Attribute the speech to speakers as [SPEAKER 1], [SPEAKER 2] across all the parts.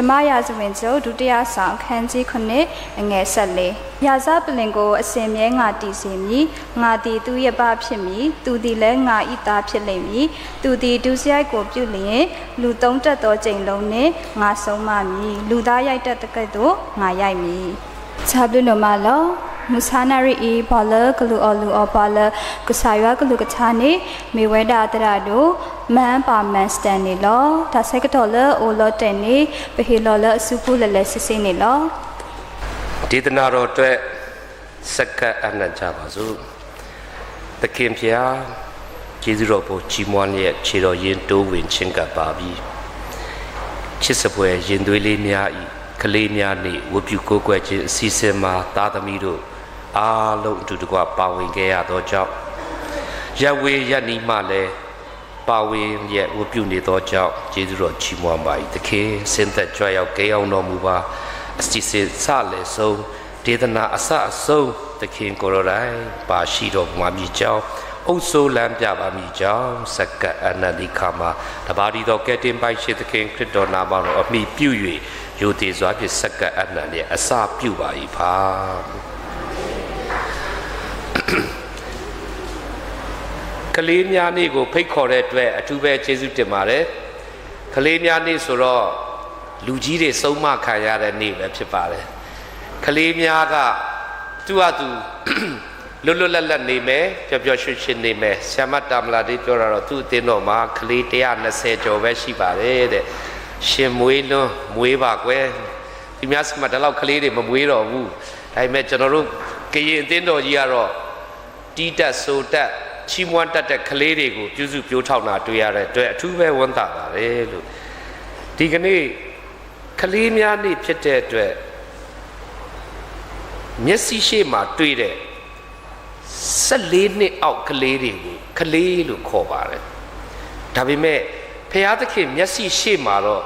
[SPEAKER 1] ဓမ္မရာဇဝင်ကျုပ်ဒုတိယဆောင်အခန်းကြီး9အငယ်14ရာဇပလင်ကိုအစဉ်မြဲငါတည်စေမည်ငါသည်သူရဲ့ဘဖြစ်မည်သူသည်လည်းငါဤသားဖြစ်လိမ့်မည်သူသည်ဒုစရိုက်ကိုပြုလျင်လူသုံးတက်သောကြိမ်လုံးနှင့်ငါဆုံးမမည်လူသားရိုက်တတ်တဲ့ကဲ့သို့ငါရိုက်မည်ဇာဘလုနိုမာလောမူဆာနာရီဘာလကလူအလူအပါလကဆာယကလူကချာနေမေဝဲဒါတရတို့မန်ပါမန်စတန်နေလောဒါဆက်ကတော်လအိုလောတဲနေပဟီလောလအစုဖူလလဲစစ်စစ်နေလော
[SPEAKER 2] ဒေသနာတော်အတွက်စက္ကအနံ့ကြပါစို့သခင်ဖျားကျေးဇူးတော်ကိုကြီးမွမ်းလျက်ခြေတော်ရင်တိုးဝင်ချင်းကပ်ပါပြီချစ်စပွဲရင်သွေးလေးများဤကလေးများနေဝပြုကိုးကွယ်ခြင်းအစီအစဉ်မှာသားသမီးတို့အားလုံးအတူတကွပါဝင်ခဲ့ရသောကြောင့်ရပ်ဝေးရပ်နီးမှလည်းပါဝင်ရဲ့ဝပြုနေသောကြောင့်ကျေးဇူးတော်ချီးမွမ်းပါ၏သခင်စင်သက်ကြွရောက်ကြအောင်တော်မူပါအစီအစဉ်စလည်းဆုံးဒေသနာအစအဆုံးသခင်ကိုယ်တော်တိုင်ပါရှိတော်မူမည်ကြောင်းအုပ်စိုးလမ်းပြပါမည်ကြောင်းစက္ကအနန္တိခါမှာတပါးဒီတော်ကဲ့တင်ပိုက်ရှိသခင်ခရစ်တော်နာမတော်အမိပြု၍ယိုသေးစွာဖြင့်စက္ကအနန္တိအစပြုပါ၏ဖာကလေးများနေ့ကိုဖိတ်ခေါ်တဲ့အတွက်အထူးပဲကျေးဇူးတင်ပါတယ်ကလေးများနေ့ဆိုတော့လူကြီးတွေဆုံးမခံရတဲ့နေ့ပဲဖြစ်ပါတယ်ကလေးများကသူ့ဟာသူလွတ်လွတ်လပ်လပ်နေမယ်ပျော်ပျော်ရွှင်ရွှင်နေမယ်ဆ iam တာမလာတိပြောတာတော့သူ့အတင်းတော်မှာကလေး120ကျော်ပဲရှိပါတယ်တဲ့ရှင်မွေးလွန်းမွေးပါကွယ်ဒီများစမှာဒီလောက်ကလေးတွေမမွေးတော့ဘူးဒါပေမဲ့ကျွန်တော်တို့ကရင်အတင်းတော်ကြီးကတော့တီးတက်ဆိုတက်ချီးမွမ်းတတ်တဲ့ကလေးတွေကိုပြုစုပြောထောက်တာတွေ့ရတဲ့အတွက်အထူးပဲဝမ်းသာပါတယ်လို့ဒီကနေ့ကလေးများနေ့ဖြစ်တဲ့အတွက်မျက်စိရှိမှတွေ့တဲ့14နှစ်အောက်ကလေးတွေကိုကလေးလို့ခေါ်ပါတယ်ဒါပေမဲ့ဖျားသခင်မျက်စိရှိမှတော့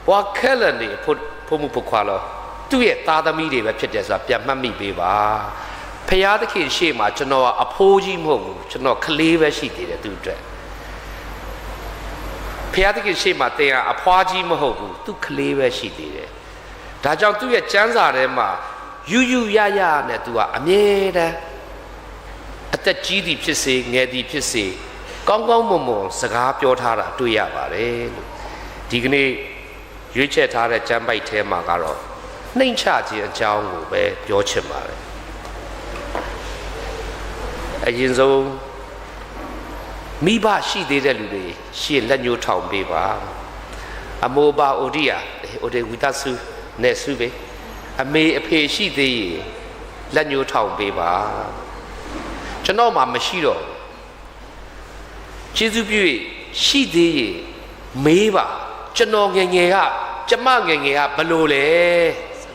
[SPEAKER 2] ဘွားခဲလန်နေဖို့မှုပခွာလို့သူ့ရဲ့သားသမီးတွေပဲဖြစ်တယ်ဆိုတာပြန်မှတ်မိပေးပါဖျားသခင်ရှေ့မှာကျွန်တော်ကအဖိုးကြီးမဟုတ်ဘူးကျွန်တော်ကလေးပဲရှိသေးတယ်သူ့အတွက်ဖျားသခင်ရှေ့မှာတင်ကအဖွားကြီးမဟုတ်ဘူးသူကလေးပဲရှိသေးတယ်ဒါကြောင့်သူ့ရဲ့ကျမ်းစာထဲမှာယူယူရရနဲ့သူကအမြဲတမ်းအသက်ကြီးသည်ဖြစ်စေငယ်သည်ဖြစ်စေကောင်းကောင်းမွန်မွန်စကားပြောထားတာတွေ့ရပါတယ်လို့ဒီကနေ့ရွေးချယ်ထားတဲ့ကျမ်းပိုက်ထဲမှာကတော့နှိမ့်ချခြင်းအကြောင်းကိုပဲပြောချင်ပါတယ်အရင်ဆုံးမိဘရှိသေးတဲ့လူတွေရှေ့လက်ညှိုးထောင်ပေးပါအမောပါအိုဒီယာအိုဒေဝီတဆူနဲ့ဆူပဲအမေအဖေရှိသေးရင်လက်ညှိုးထောင်ပေးပါကျွန်တော်မှမရှိတော့ကျေးဇူးပြု၍ရှိသေးရင်မေးပါကျွန်တော်ငယ်ငယ်ကကျမငယ်ငယ်ကဘလို့လဲ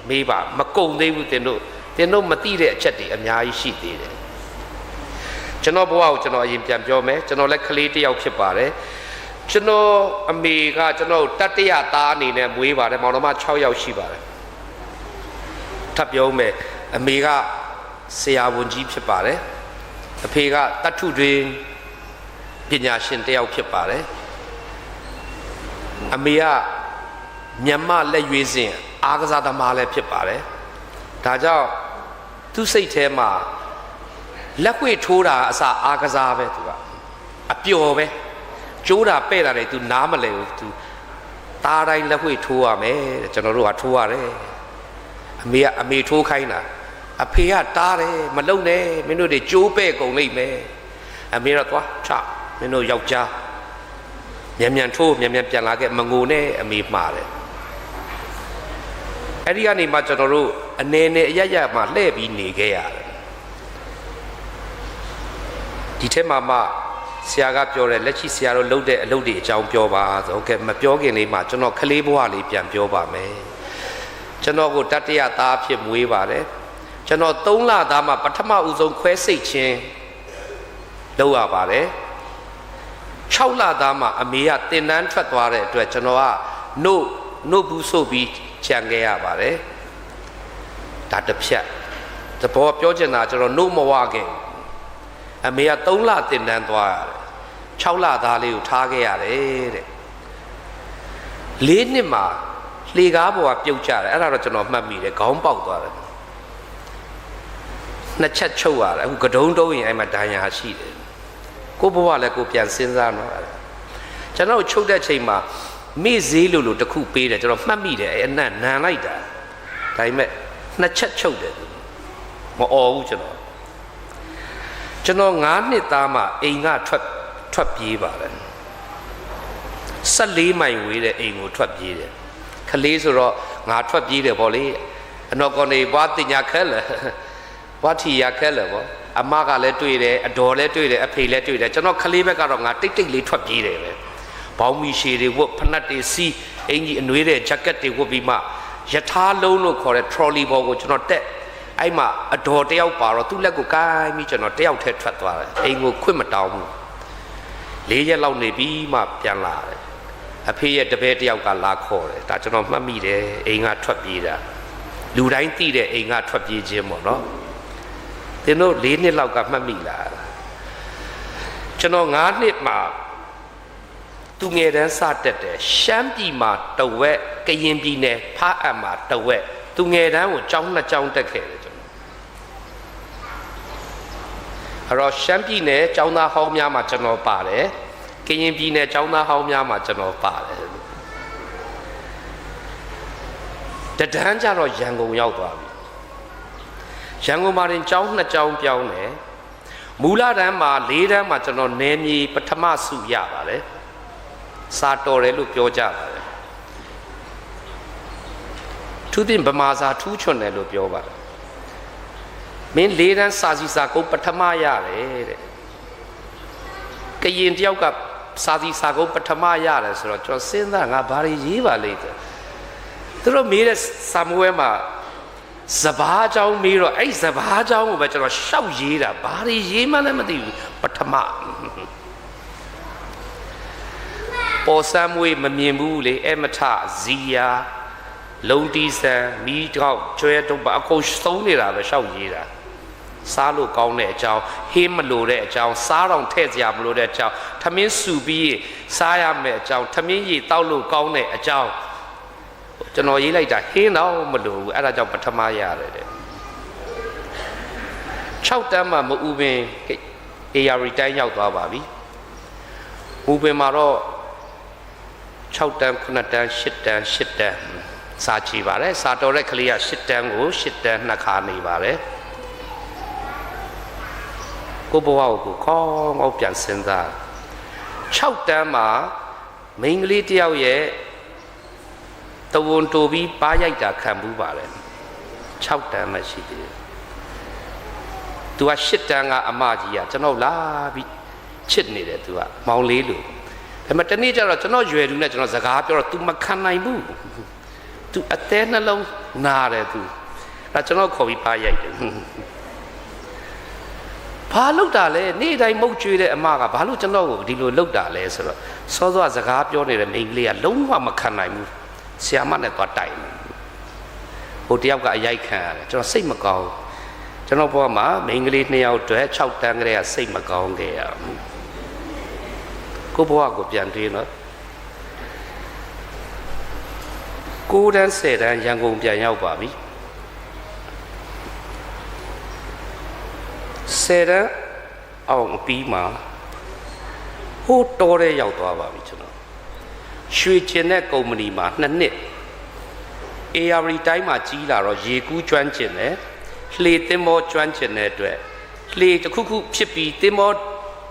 [SPEAKER 2] မေးပါမကုန်သေးဘူးတင်တို့မသိတဲ့အချက်တွေအများကြီးရှိသေးတယ်ကျွန်တော်ဘဝကိုကျွန်တော်အရင်ပြန်ပြောမယ်ကျွန်တော်လည်းကလေးတစ်ယောက်ဖြစ်ပါတယ်ကျွန်တော်အမေကကျွန်တော်တတိယသားအနေနဲ့မွေးပါတယ်မောင်နှမ6ယောက်ရှိပါတယ်ထပ်ပြောမယ်အမေကဆရာဝန်ကြီးဖြစ်ပါတယ်အဖေကတတ္ထုတွင်ပညာရှင်တစ်ယောက်ဖြစ်ပါတယ်အမေကမြန်မာလက်ရွေးစင်အားကစားသမားလည်းဖြစ်ပါတယ်ဒါကြောင့်သူ့စိတ်ထဲမှာလက်ခွေထိုးတာအစအားကစားပဲသူကအပျော်ပဲကျိုးတာပဲ့တာတွေသူနားမလဲဘူးသူသားတိုင်းလက်ခွေထိုးရမယ်တဲ့ကျွန်တော်တို့ကထိုးရတယ်အမေထိုးခိုင်းတာအဖေကတားတယ်မလုံနဲ့မင်းတို့တွေကျိုးပဲ့ကုန်လိမ့်မယ်အမေတော့သွားချမင်းတို့ယောက်ျားမြန်ထိုးမြန်ပြန်လာခဲ့မငိုနဲ့အမေမှားတယ်အဲ့ဒီကနေမှကျွန်တော်တို့အနေနဲ့အရရမှလှည့်ပြီးနေခဲ့ရတယ်ဒီထဲမှာမှဆရာကပြောတယ်လက်ရှိဆရာတို့လုပ်တဲ့အလုပ်တွေအကြောင်းပြောပါဆိုဟုတ်ကဲ့မပြောခင်လေးမှာကျွန်တော်ကလေးဘဝလေးပြန်ပြောပါမယ်ကျွန်တော်ကိုတတိယသားဖြစ်မွေးပါတယ်ကျွန်တော်3လသားမှပထမဦးဆုံးခွဲစိတ်ခြင်းလုပ်ရပါတယ်6လသားမှအမေကတင်တန်းထွက်သွားတဲ့အတွက်ကျွန်တော်ကနှုတ်ဘူးဆိုပြီးခြံခဲ့ရပါတယ်ဒါတစ်ဖြတ်တဘောပြောချင်တာကျွန်တော်နှုတ်မဝခင်အမေက3လတင်တန်းသွားရတယ်6လသားလေးကိုထားခဲ့ရတယ်တဲ့4နှစ်မှာ လေကားပေါ်ကပြုတ်ကြတယ်အဲ့ဒါတော့ကျွန်တော်မှတ်မိတယ်ခေါင်းပေါက်သွားတယ်နှစ်ချက်ချုပ်ရတယ်အခုကဒုံတုံးရင်အဲ့မှာဒဏ်ရာရှိတယ်ကိုဘဝလည်းကိုပြန်စဉ်းစားတော့ကျွန်တော်ချုပ်တဲ့ချိန်မှာမေ့ဈေးလို့တခုပေးတယ်ကျွန်တော်မှတ်မိတယ်အဲ့အနံ့နန်လိုက်တာဒါပေမဲ့နှစ်ချက်ချုပ်တယ်မအော်ဘူးကျွန်တော်9နှစ်သားမှအိမ်ကထွက်ပြေးပါတယ်14မိုင်ဝေးတဲ့အိမ်ကိုထွက်ပြေးတယ်ခလေးဆိုတော့ငါထွက်ပြေးတယ်ဗောလေအနော်ကောနေဘွားတင်ညာခဲလဲဘွားထီရခဲလဲဗောအမကလည်းတွေ့တယ်အတော်လည်းတွေ့တယ်အဖေလည်းတွေ့တယ်ကျွန်တော်ခလေးဘက်ကတော့ငါတိတ်လေးထွက်ပြေးတယ်ပဲဘောင်းမီရှည်တွေဝတ်ဖနက်တွေစီးအင်ကြီးအနွေးတဲ့ဂျက်ကက်တွေဝတ်ပြီးမှယထာလုံးလို့ခေါ်တဲ့ trolley ဘောကိုကျွန်တော်တက်အဲ့မှာအတော်တယောက်ပါတော့သူ့လက်ကိုကိုင်းပြီးကျွန်တော်တယောက်ထဲထွက်သွားတယ်အိမ်ကိုခွင့်မတောင်းဘူး4ရက်လောက်နေပြီးမှပြန်လာတယ်အဖေရဲ့တပည့်တယောက်ကလာခေါ်တယ်ဒါကျွန်တော်မှတ်မိတယ်အိမ်ကထွက်ပြေးတာလူတိုင်းသိတဲ့အိမ်ကထွက်ပြေးခြင်းပေါ့နော်သင်တို့4နှစ်လောက်ကမှတ်မိလားကျွန်တော်9နှစ်မှာသူငယ်တန်းစတက်တယ်ရှမ်းပြည်မှာတဝက်ကရင်ပြည်နယ်ဖားအံမှာတဝက်သူငယ်တန်းကိုကျောင်း2ကျောင်းတက်ခဲ့တယ်ကျွန်တော်အဲ့တော့ရှမ်းပြည်နယ်ကျောင်းသားဟောင်းများမှာကျွန်တော်ပါတယ်ကရင်ပြည်နယ်ကျောင်းသားဟောင်းများမှာကျွန်တော်ပါတယ်တဒန်းကျတော့ရန်ကုန်ရောက်သွားပြီရန်ကုန်မှာတင်ကျောင်း2ကျောင်းပြောင်းတယ်မူလတန်းမှာ4တန်းမှာကျွန်တော်နယ်မြေပထမစုရပါတယ်စာတော်တယ်လို့ပြောကြပါတယ်သူတင်ဗမာစာထူးချွန်တယ်လို့ပြောပါတယ်မင်း4တန်းစာစီစာကုန်းပထမရတယ်တဲ့ကရင်တယောက်ကစာစီစာကုန်းပထမရတယ်ဆိုတော့ကျွန်တော်စဉ်းစားငါဘာတွေရေးပါလိမ့်တယ်သူတို့မေးတဲ့စာမွေးမှာစဘာအကြောင်းမေးတော့အဲ့စဘာအကြောင်းကိုပဲကျွန်တော်ရှောက်ရေးတာဘာတွေရေးမှလည်းမသိဘူးပထမပေါ်စမ်းမွေးမမြင်ဘူးလေအမထဇီယာလုံတီးဆန်မီးတောက်ကျွဲတော့အကုန်သုံးနေတာပဲရှောက်ရေးတာစားလို့ကောင်းတဲ့အကြောင်းဟင်းမလို့တဲ့အကြောင်းစားတော့ထည့်စရာမလိုတဲ့အကြောင်းထမင်းစုပြီးစားရမယ့်အကြောင်းထမင်းရည်တောက်လို့ကောင်းတဲ့အကြောင်းကျွန်တော်ရေးလိုက်တာဟင်းတော့မလို့ဘူးအဲ့ဒါကြောင့်ပထမရတယ်တဲ့6တန်းမှာမအူပင် AR တိုင်းရောက်သွားပါပြီမူပင်မှာတော့6တန်း9တန်း10တန်း10တန်းစာချီပါတယ်စာတော်တဲ့ကလေးက10တန်းကို10တန်း2ခါနေပါတယ်ကိုဘဝကိုခေါင်းအောင်ပြန်စဉ်းစား6တန်းမှာမိန်းကလေးတယောက်ရဲ့တဝန်တိုပြီးပါရိုက်တာခံဘူးပါတယ်6တန်းမှရှိသေးတယ်သူက10တန်းကအမကြီးကကျွန်တော်လာပြီးချစ်နေတယ်သူကမောင်လေးလို့ဒါပေမဲ့တနေ့ကျတော့ကျွန်တော်ရွယ်သူနဲ့ကျွန်တော်စကားပြောတော့ तू မခံနိုင်ဘူး तू အသေးနှလုံးနာတယ် तू ဒါကျွန်တော်ခေါ်ပြီးပါရိုက်တယ်ဘာလုပ်တာလဲနေ့တိုင်းမုတ်ကျွေးတဲ့အမကဘာလို့ကျွန်တော်ကိုဒီလိုလုပ်တာလဲဆိုတော့စောစောစကားပြောနေတဲ့မိန်းကလေးကလုံးဝမခံနိုင်ဘူးဆရာမနဲ့သွားတိုက်ဟိုတယောက်ကအရိုက်ခံရတယ်ကျွန်တော်စိတ်မကောင်းကျွန်တော်ဘဝမှာမိန်းကလေး2ယောက်အတွက်6တန်းကလေးကစိတ်မကောင်းခဲ့ရကိုဘဝကိုပြန်တွေးနော်9တန်း10တန်းရန်ကုန်ပြန်ရောက်ပါပြီ10တန်းအောင်ပြီးမှဟိုတော်တဲ့ရောက်သွားပါပြီကျွန်တော်ရွှေကျင်တဲ့ကုမ္ပဏီမှာ2နှစ် AR တိုင်းမှာကြီးလာတော့ရေကူးကျွမ်းကျင်တယ်လှေသင်းမောကျွမ်းကျင်တဲ့အတွက်လှေတစ်ခုခုဖြစ်ပြီးသင်းမော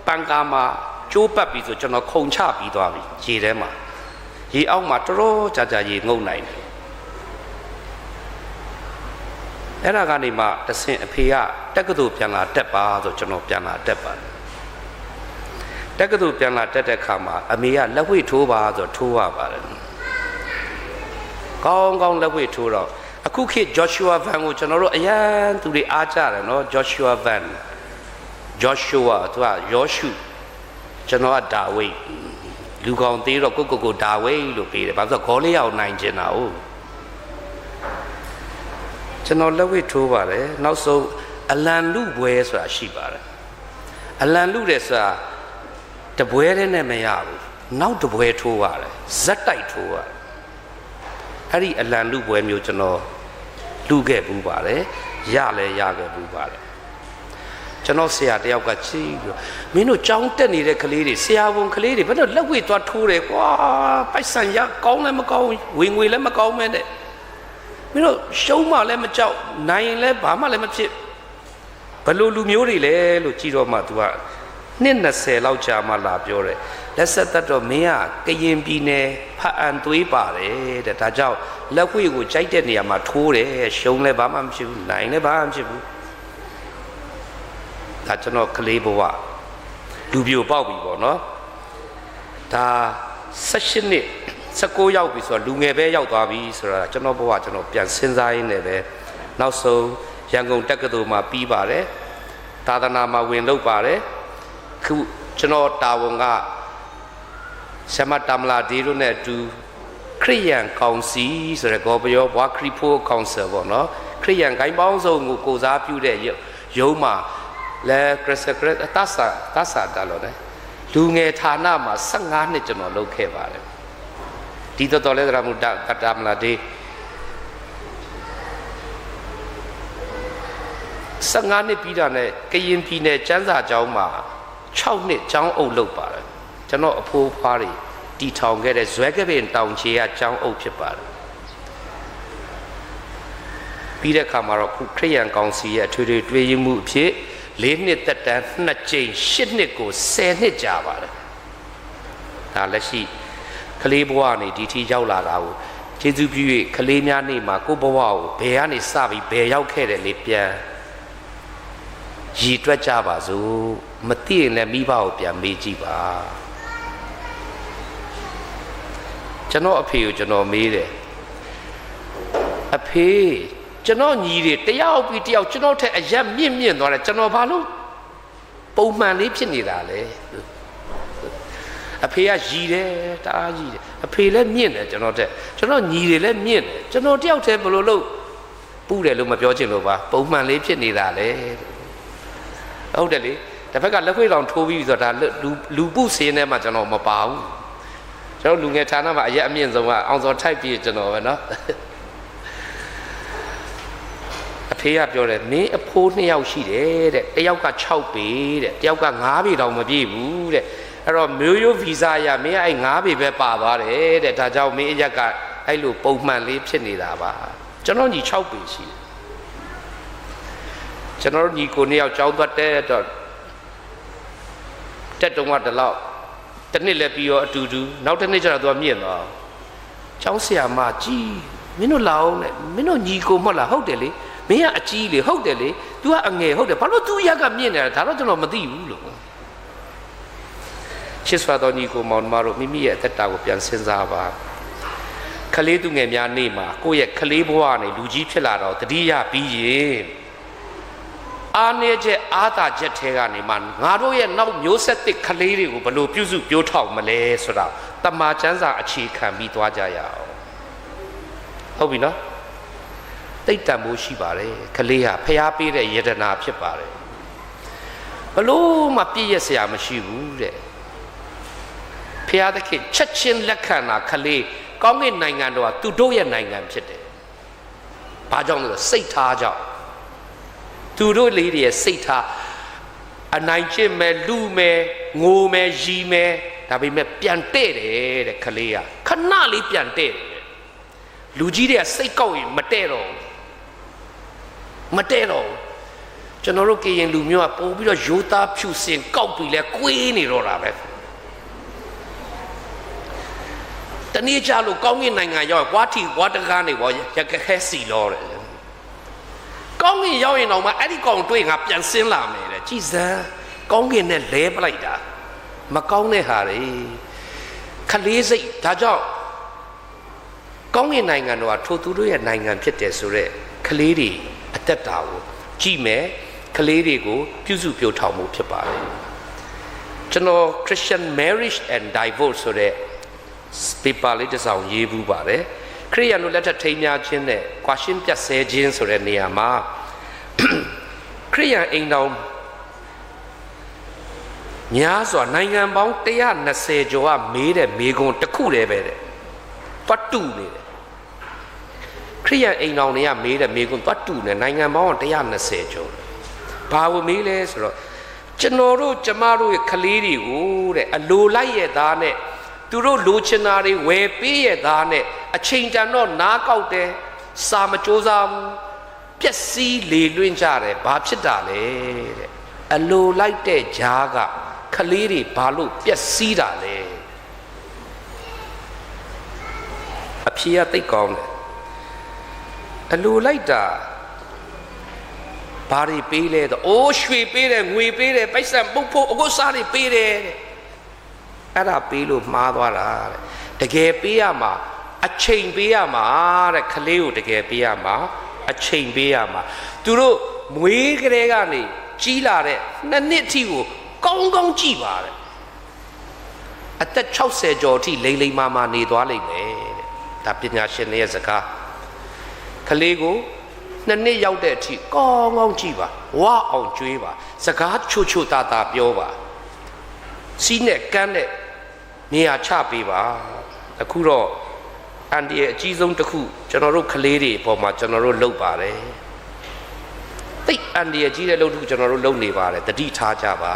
[SPEAKER 2] ပန်ကာမှာကျိုးပတ်ပြီးဆိုကျွန်တော်ခုန်ချပြီးသွားပြီရေထဲမှာရေအောက်မှာတော်တော်ကြာရေငုံနိုင်တယ်အဲ့ဒါကနေမှတဆင်အဖေကတက္ကသိုလ်ပြန်လာတက်ပါဆိုကျွန်တော်ပြန်လာတက်ပါတယ်တက္ကသိုလ်ပြန်လာတက်တဲ့ခါမှာအမေကလက်ဝှေ့ထိုးပါဆိုထိုးရပါတယ်ကောင်းကောင်းလက်ဝှေ့ထိုးတော့အခုခေတ် Joshua Van ကိုကျွန်တော်တို့အရန်သူတွေအားကြတယ်နော် Joshua Van Joshua သူကယောရှုကျွန်တော်ကဒါဝိတ်လူကောင်သေးတော့ကိုဒါဝိတ်လို့ပေးတယ်ဘာလို့ဆိုတော့ဂေါလေးအောင်နိုင်ကျင်တာဟုတ်ကျွန်တော်လက်ဝှေ့ထိုးပါတယ်နောက်ဆုံးအလံလူပွဲဆိုတာရှိပါတယ်အလံလူတယ်ဆိုတာတပွဲတည်းနဲ့မရဘူးနောက်တပွဲထိုးရတယ်ဇက်တိုက်ထိုးရတယ် အဲ့ဒီအလံလူပွဲမျိုးကျွန်တော်လူခဲ့ဘူးပါတယ်ရလဲရခဲ့ဘူးပါတယ်ကျွန်တော်ဆရာတယောက်ကချီးပြီးမင်းတို့ကြောင်းတက်နေတဲ့ကလေးတွေဆရာဝန်ကလေးတွေဘယ်တော့လက်ဝဲသွားထိုးတယ်ကွာပိုက်ဆံရကောင်းလည်းမကောင်းဝင်ငွေလည်းမကောင်းမဲနဲ့မင်းတို့ရှုံးမှလည်းမကြောက်နိုင်ရင်လည်းဘာမှလည်းမဖြစ်ဘယ်လိုလူမျိုးတွေလဲလို့ကြည့်တော့မှ तू ကနှစ်20လောက်ကြာမှလာပြောတယ်လက်ဆက်သက်တော့မင်းကကရင်ပြည်နယ်ဖအံသွေးပါတယ်တဲ့ဒါကြောင့်လက်ဝဲကိုကြိုက်တဲ့နေရာမှာထိုးတယ်ရှုံးလည်းဘာမှမဖြစ်ဘူးနိုင်လည်းဘာမှမဖြစ်ဘူးဒါကျွန်တော်ကလေးဘဝလူပြိုပေါက်ပြီပေါ့နော်ဒါ16နှစ်19ရောက်ပြီဆိုတော့လူငယ်ပဲရောက်သွားပြီဆိုတာကျွန်တော်ဘဝကျွန်တော်ပြန်စဉ်းစားရင်းနဲ့ပဲနောက်ဆုံးရန်ကုန်တက္ကသိုလ်မှာပြီးပါတယ်သာသနာမှာဝင်လုပ်ပါတယ်ခုကျွန်တော်တာဝန်ကဆမတမလာဒီတို့နဲ့အတူခရိယန်ကောင်စီဆိုတဲ့ကော်ပယောဘွားခရီဖိုးကောင်ဆယ်ပေါ့နော်ခရိယန်ဂိုင်းပေါင်းစုံကိုကိုစားပြုတဲ့ရုံးမှာလဲခရစ်စကရတ်တဆာတလို့လေလူငယ်ဌာနမှာ15နှစ်ကျွန်တော်လုပ်ခဲ့ပါတယ်ဒီတော်လဲဒရာမူတမလာဒီ15နှစ်ပြီးတာနဲ့ကရင်ပြည်နယ်ကျန်းစာကျောင်းမှာ6နှစ်ကျောင်းအုပ်လုပ်ပါတယ်ကျွန်တော်အဖိုးဖွားတွေတီထောင်ခဲ့တဲ့ဇွဲကပင်တောင်ချေကကျောင်းအုပ်ဖြစ်ပါတယ်ပြီးတဲ့အခါမှာတော့ခုခရိယန်ကောင်စီရဲ့အထွေထွေတွေ့ရမှုအဖြစ်4နှစ်သက်တမ်း2ကြိမ်8နှစ်ကို10နှစ်ကြာပါတယ်ဒါလက်ရှိကလေးဘဝနေဒီထိရောက်လာတာကိုကျေးဇူးပြု၍ကလေးများနေမှာကိုဘဝကိုဘယ်ကနေစပြီးဘယ်ရောက်ခဲ့တယ်လေပြန်ရည်တွက်ကြပါစို့မသိရင်လည်းမိဘကိုပြန်မေးကြည့်ပါကျွန်တော်အဖေကိုကျွန်တော်မေးတယ်အဖေကျွန်တော်ညီတွေတယောက်ပြီးတယောက်ကျွန်တော်ထက်အရက်မြင့်သွားတယ်ကျွန်တော်ဘာလို့ပုံမှန်လေးဖြစ်နေတာလဲအဖေကရည်တယ်တအားရည်တယ်အဖေလည်းမြင့်တယ်ကျွန်တော်ထက်ကျွန်တော်ညီတွေလည်းမြင့်တယ်ကျွန်တော်တယောက်တည်းဘယ်လိုလုပ်ပူတယ်လို့မပြောချင်လို့ပါပုံမှန်လေးဖြစ်နေတာလေဟုတ်တယ်လေတစ်ဖက်ကလက်ခွေတောင်ထိုးပြီးဆိုတော့ဒါလူပုစင်းထဲမှာကျွန်တော်မပါဘူးကျွန်တော်လူငယ်ဌာနမှာအရက်အမြင့်ဆုံးကအောင်စောထိုက်ပြီးကျွန်တော်ပဲเนาะအဖေကပြောတယ်မင်းအဖိုး2ယောက်ရှိတယ်တဲ့တယောက်က6ပေတဲ့တယောက်က9ပေတောင်မပြည့်ဘူးတဲ့အဲ့တော့မျိုးရိုးဗီဇာရမင်းအဲ့9ပေပဲပါသွားတယ်တဲ့ဒါကြောင့်မင်းအရက်ကအဲ့လိုပုံမှန်လေးဖြစ်နေတာပါကျွန်တော်ညီ6ပေရှိတယ်ကျွန်တော်ညီကို2ယောက်ကြောင်းသွားတဲ့တော့တက်တုံးကတလောက်တစ်နှစ်လည်းပြီးရောအတူတူနောက်တစ်နှစ်ကျတော့သူကမြင့်သွားကျောင်းဆရာမကြီးမင်းတို့လာအောင်နဲ့မင်းတို့ညီကိုမဟုတ်လားဟုတ်တယ်လေမင်းကအကြီးလေဟုတ်တယ်လေ तू ကအငယ်ဟုတ်တယ်ဘာလို့ तू ရက်ကမြင့်နေတာဒါတော့ကျွန်တော်မသိဘူးလို့ချစ်စွာတော်ညီကိုမောင်မတို့မိမိရဲ့အသက်တာကိုပြန်စဉ်းစားပါခလေးသူငယ်များနေမှာကိုယ့်ရဲ့ခလေးဘဝနဲ့လူကြီးဖြစ်လာတော့တတိယပြီးရင်အားနည်းချက်အားသာချက်ထဲကနေမှငါတို့ရဲ့နောက်မျိုးဆက်သစ်ခလေးတွေကိုဘယ်လိုပြုစုပြောထောင်မလဲဆိုတာတမန်ကျမ်းစာအခြေခံပြီးသွားကြရအောင်ဟုတ်ပြီနော်တိတ်တန်ဖို့ရှိပါတယ်ခလေးဟာဖျားပေးတဲ့ယတနာဖြစ်ပါတယ်ဘလို့မှပြည့်ရစရာမရှိဘူးတဲ့ဖျားသခင်ချက်ချင်းလက်ခံတာခလေးကောင်းကင်နိုင်ငံတော်ကသူတို့ရဲ့နိုင်ငံဖြစ်တယ်ဘာကြောင့်လဲစိတ်ထားကြောင့်သူတို့လေးတွေရဲ့စိတ်ထားအနိုင်ကျင့်မဲ့လူမဲ့ငိုမဲ့ရီမဲ့ဒါပေမဲ့ပြန်တဲ့တယ်တဲ့ခလေးကခဏလေးပြန်တဲ့တယ်လူကြီးတွေကစိတ်ကောက်ရင်မတဲ့တော့ကျွန်တော်တို့ကရင်လူမျိုးကပို့ပြီးတော့ရိုးသားဖြူစင်ကောက်ပြီးလဲကွေးနေတော့တာပဲတနေ့ကြလို့ကောင်းကင်နိုင်ငံရောက်ကွာထီကွာတကားနေပေါ့ရကခဲစီလောတယ်ကောင်းကင်ရောက်ရင်တော့မှအဲ့ဒီကောင်တွေ့ငါပြန်ဆင်းလာမယ်တဲ့ကြည်စမ်းကောင်းကင်နဲ့လဲပလိုက်တာမကောင်းတဲ့ဟာတွေခလေးစိတ်ဒါကြောင့်ကောင်းကင်နိုင်ငံတော်ကထိုသူတို့ရဲ့နိုင်ငံဖြစ်တယ်ဆိုတော့ခလေးတွေအသက်တာကိုကြည့်မယ်ခလေးတွေကိုပြုစုပြောထောင်မှုဖြစ်ပါတယ်ကျွန်တော် Christian Marriage and Divorce ဆိုတဲ့ paper လေးတစ်စောင်ရေးဘူးပါတယ်ခရိယန်တို့လက်ထက်ထိမ်းများခြင်းနဲ့ကွာရှင်းပြတ်ဆဲခြင်းဆိုတဲ့နေရာမှာခရိယန်အိမ်တော်များစွာနိုင်ငံပေါင်း120ကျော်ကမေးတဲ့မေးခွန်းတစ်ခုတည်းပဲတဲ့တွတ်တူနေတယ် ခရိယန်အိမ်တော်တွေကမေးတယ်မေကွန်းသွားတူနေနိုင်ငံပေါင်း120ကျော်ဘာလို့မေးလဲဆိုတော့ကျွန်တော်တို့ကျမတို့ရဲ့ကလေးတွေကိုတဲ့အလိုလိုက်ရဲ့သားနဲ့သူတို့လိုချင်တာတွေဝယ်ပေးရဲ့သားနဲ့အချိန်တန်တော့နားကောက်တယ်စာမကြိုးစားဘူးပျက်စီးလေလွင့်ကြတယ်ဘာဖြစ်တာလဲတဲ့အလိုလိုက်တဲ့ဂျားကကလေးတွေဘာလို့ပျက်စီးတာလဲအဖြေကသိကောင်းတယ်အလိုလိုက်တာဘာတွေပေးလဲတော့အိုးရွှေပေးတယ်ငွေပေးတယ်ပိုက်ဆံပုတ်ဖို့အကုတ်စားတွေပေးတယ်တဲ့အဲ့ဒါပေးလို့မှားသွားတာတဲ့တကယ်ပေးရမှာအချိန်ပေးရမှာတဲ့ကလေးကိုတကယ်ပေးရမှာအချိန်ပေးရမှာသူတို့မွေးကလေးကနေကြီးလာတဲ့2 နှစ်အထိကိုကောင်းကောင်းကြည့်ပါတဲ့အသက်60ကျော်အထိလိမ့်လိမ့်မာမာနေသွားလိမ့်မယ်တဲ့ဒါပညာရှင်တွေရဲ့စကားကလေးကို2 နှစ်ရောက်တဲ့အထိကောင်းကောင်းကြည့်ပါဝါအောင်ကျွေးပါစကားချိုချိုတာတာပြောပါစီးနဲ့ကန်းနဲ့နေရာချပေးပါအခုတော့အန်ဒီရဲ့အကြီးဆုံးတစ်ခုကျွန်တော်တို့ကလေးတွေအပေါ်မှာကျွန်တော်တို့လုပ်ပါတယ်တိတ်အန်ဒီရဲ့ကြီးတဲ့လုပ်ထုကျွန်တော်တို့လုပ်နေပါတယ်တတိထားကြပါ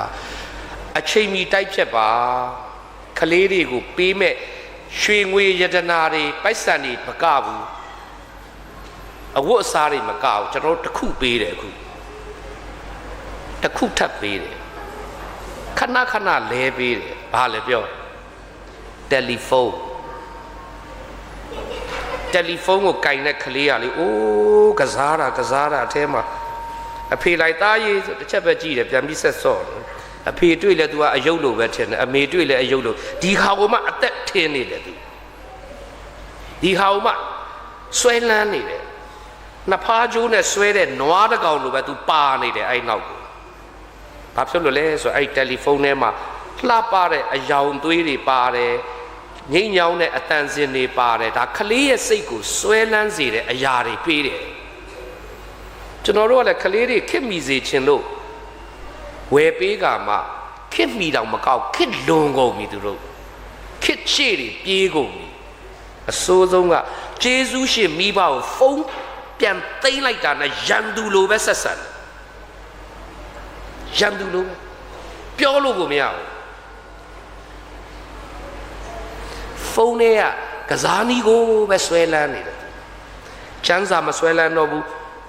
[SPEAKER 2] အချိန်မီတိုက်ဖြတ်ပါကလေးတွေကိုပေးမဲ့ရွှေငွေယတနာတွေပိုက်ဆံတွေမကဘူးအဝတ်အစားတွေမကဘူးကျွန်တော်တို့တစ်ခုပေးတယ်အခုတစ်ခုထပ်ပေးတယ်ခဏခဏလဲပေးတယ်ဘာလဲပြောတယ်လီဖုန်းကိုကင်တဲ့ကလေးကလေအိုးကစားတာအထဲမှာအဖေလိုက်သားရေးဆိုတစ်ချက်ပဲကြည့်တယ်ပြန်ပြီးဆက်စော့အဖေတွေ့လဲ तू ကအယုတ်လိုပဲထင်တယ်အမေတွေ့လဲအယုတ်လိုဒီဟာကိုမှအသက်ထင်းနေတယ် तू ဒီဟာကိုမှဆွဲလန်းနေတယ်နှစ်ဖားကျိုးနဲ့ဆွဲတဲ့နွားတစ်ကောင်လိုပဲ तू ပါနေတယ်အဲ့နောက်ကိုဘာဖြစ်လို့လဲဆိုအဲ့တယ်လီဖုန်းထဲမှာလှပတဲ့အယောင်သွေးတွေပါတယ်ငိမ့်ညောင်းတဲ့အတန်စင်တွေပါတယ်ဒါကလေးရဲ့စိတ်ကိုဆွဲလန်းစေတဲ့အရာတွေပေးတယ်ကျွန်တော်တို့ကလည်းကလေးတွေခစ်မိစေခြင်းလို့ဝယ်ပေးကမှခစ်မိတော့မကောက်ခစ်လွန်ကုန်ပြီသူတို့ခစ်ချေတွေပြေးကုန်ပြီအစိုးဆုံးကဂျေဇုရှင်မိဘကိုဖုန်းပြန်သိမ်းလိုက်တာနဲ့ရန်သူလိုပဲဆက်ဆံရန်သူလိုပဲပြောလို့ကိုမရဘူးဖုန်းထဲကစားနီးကိုပဲဆွဲလန်းနေတယ်ချမ်းစာမဆွဲလန်းတော့ဘူး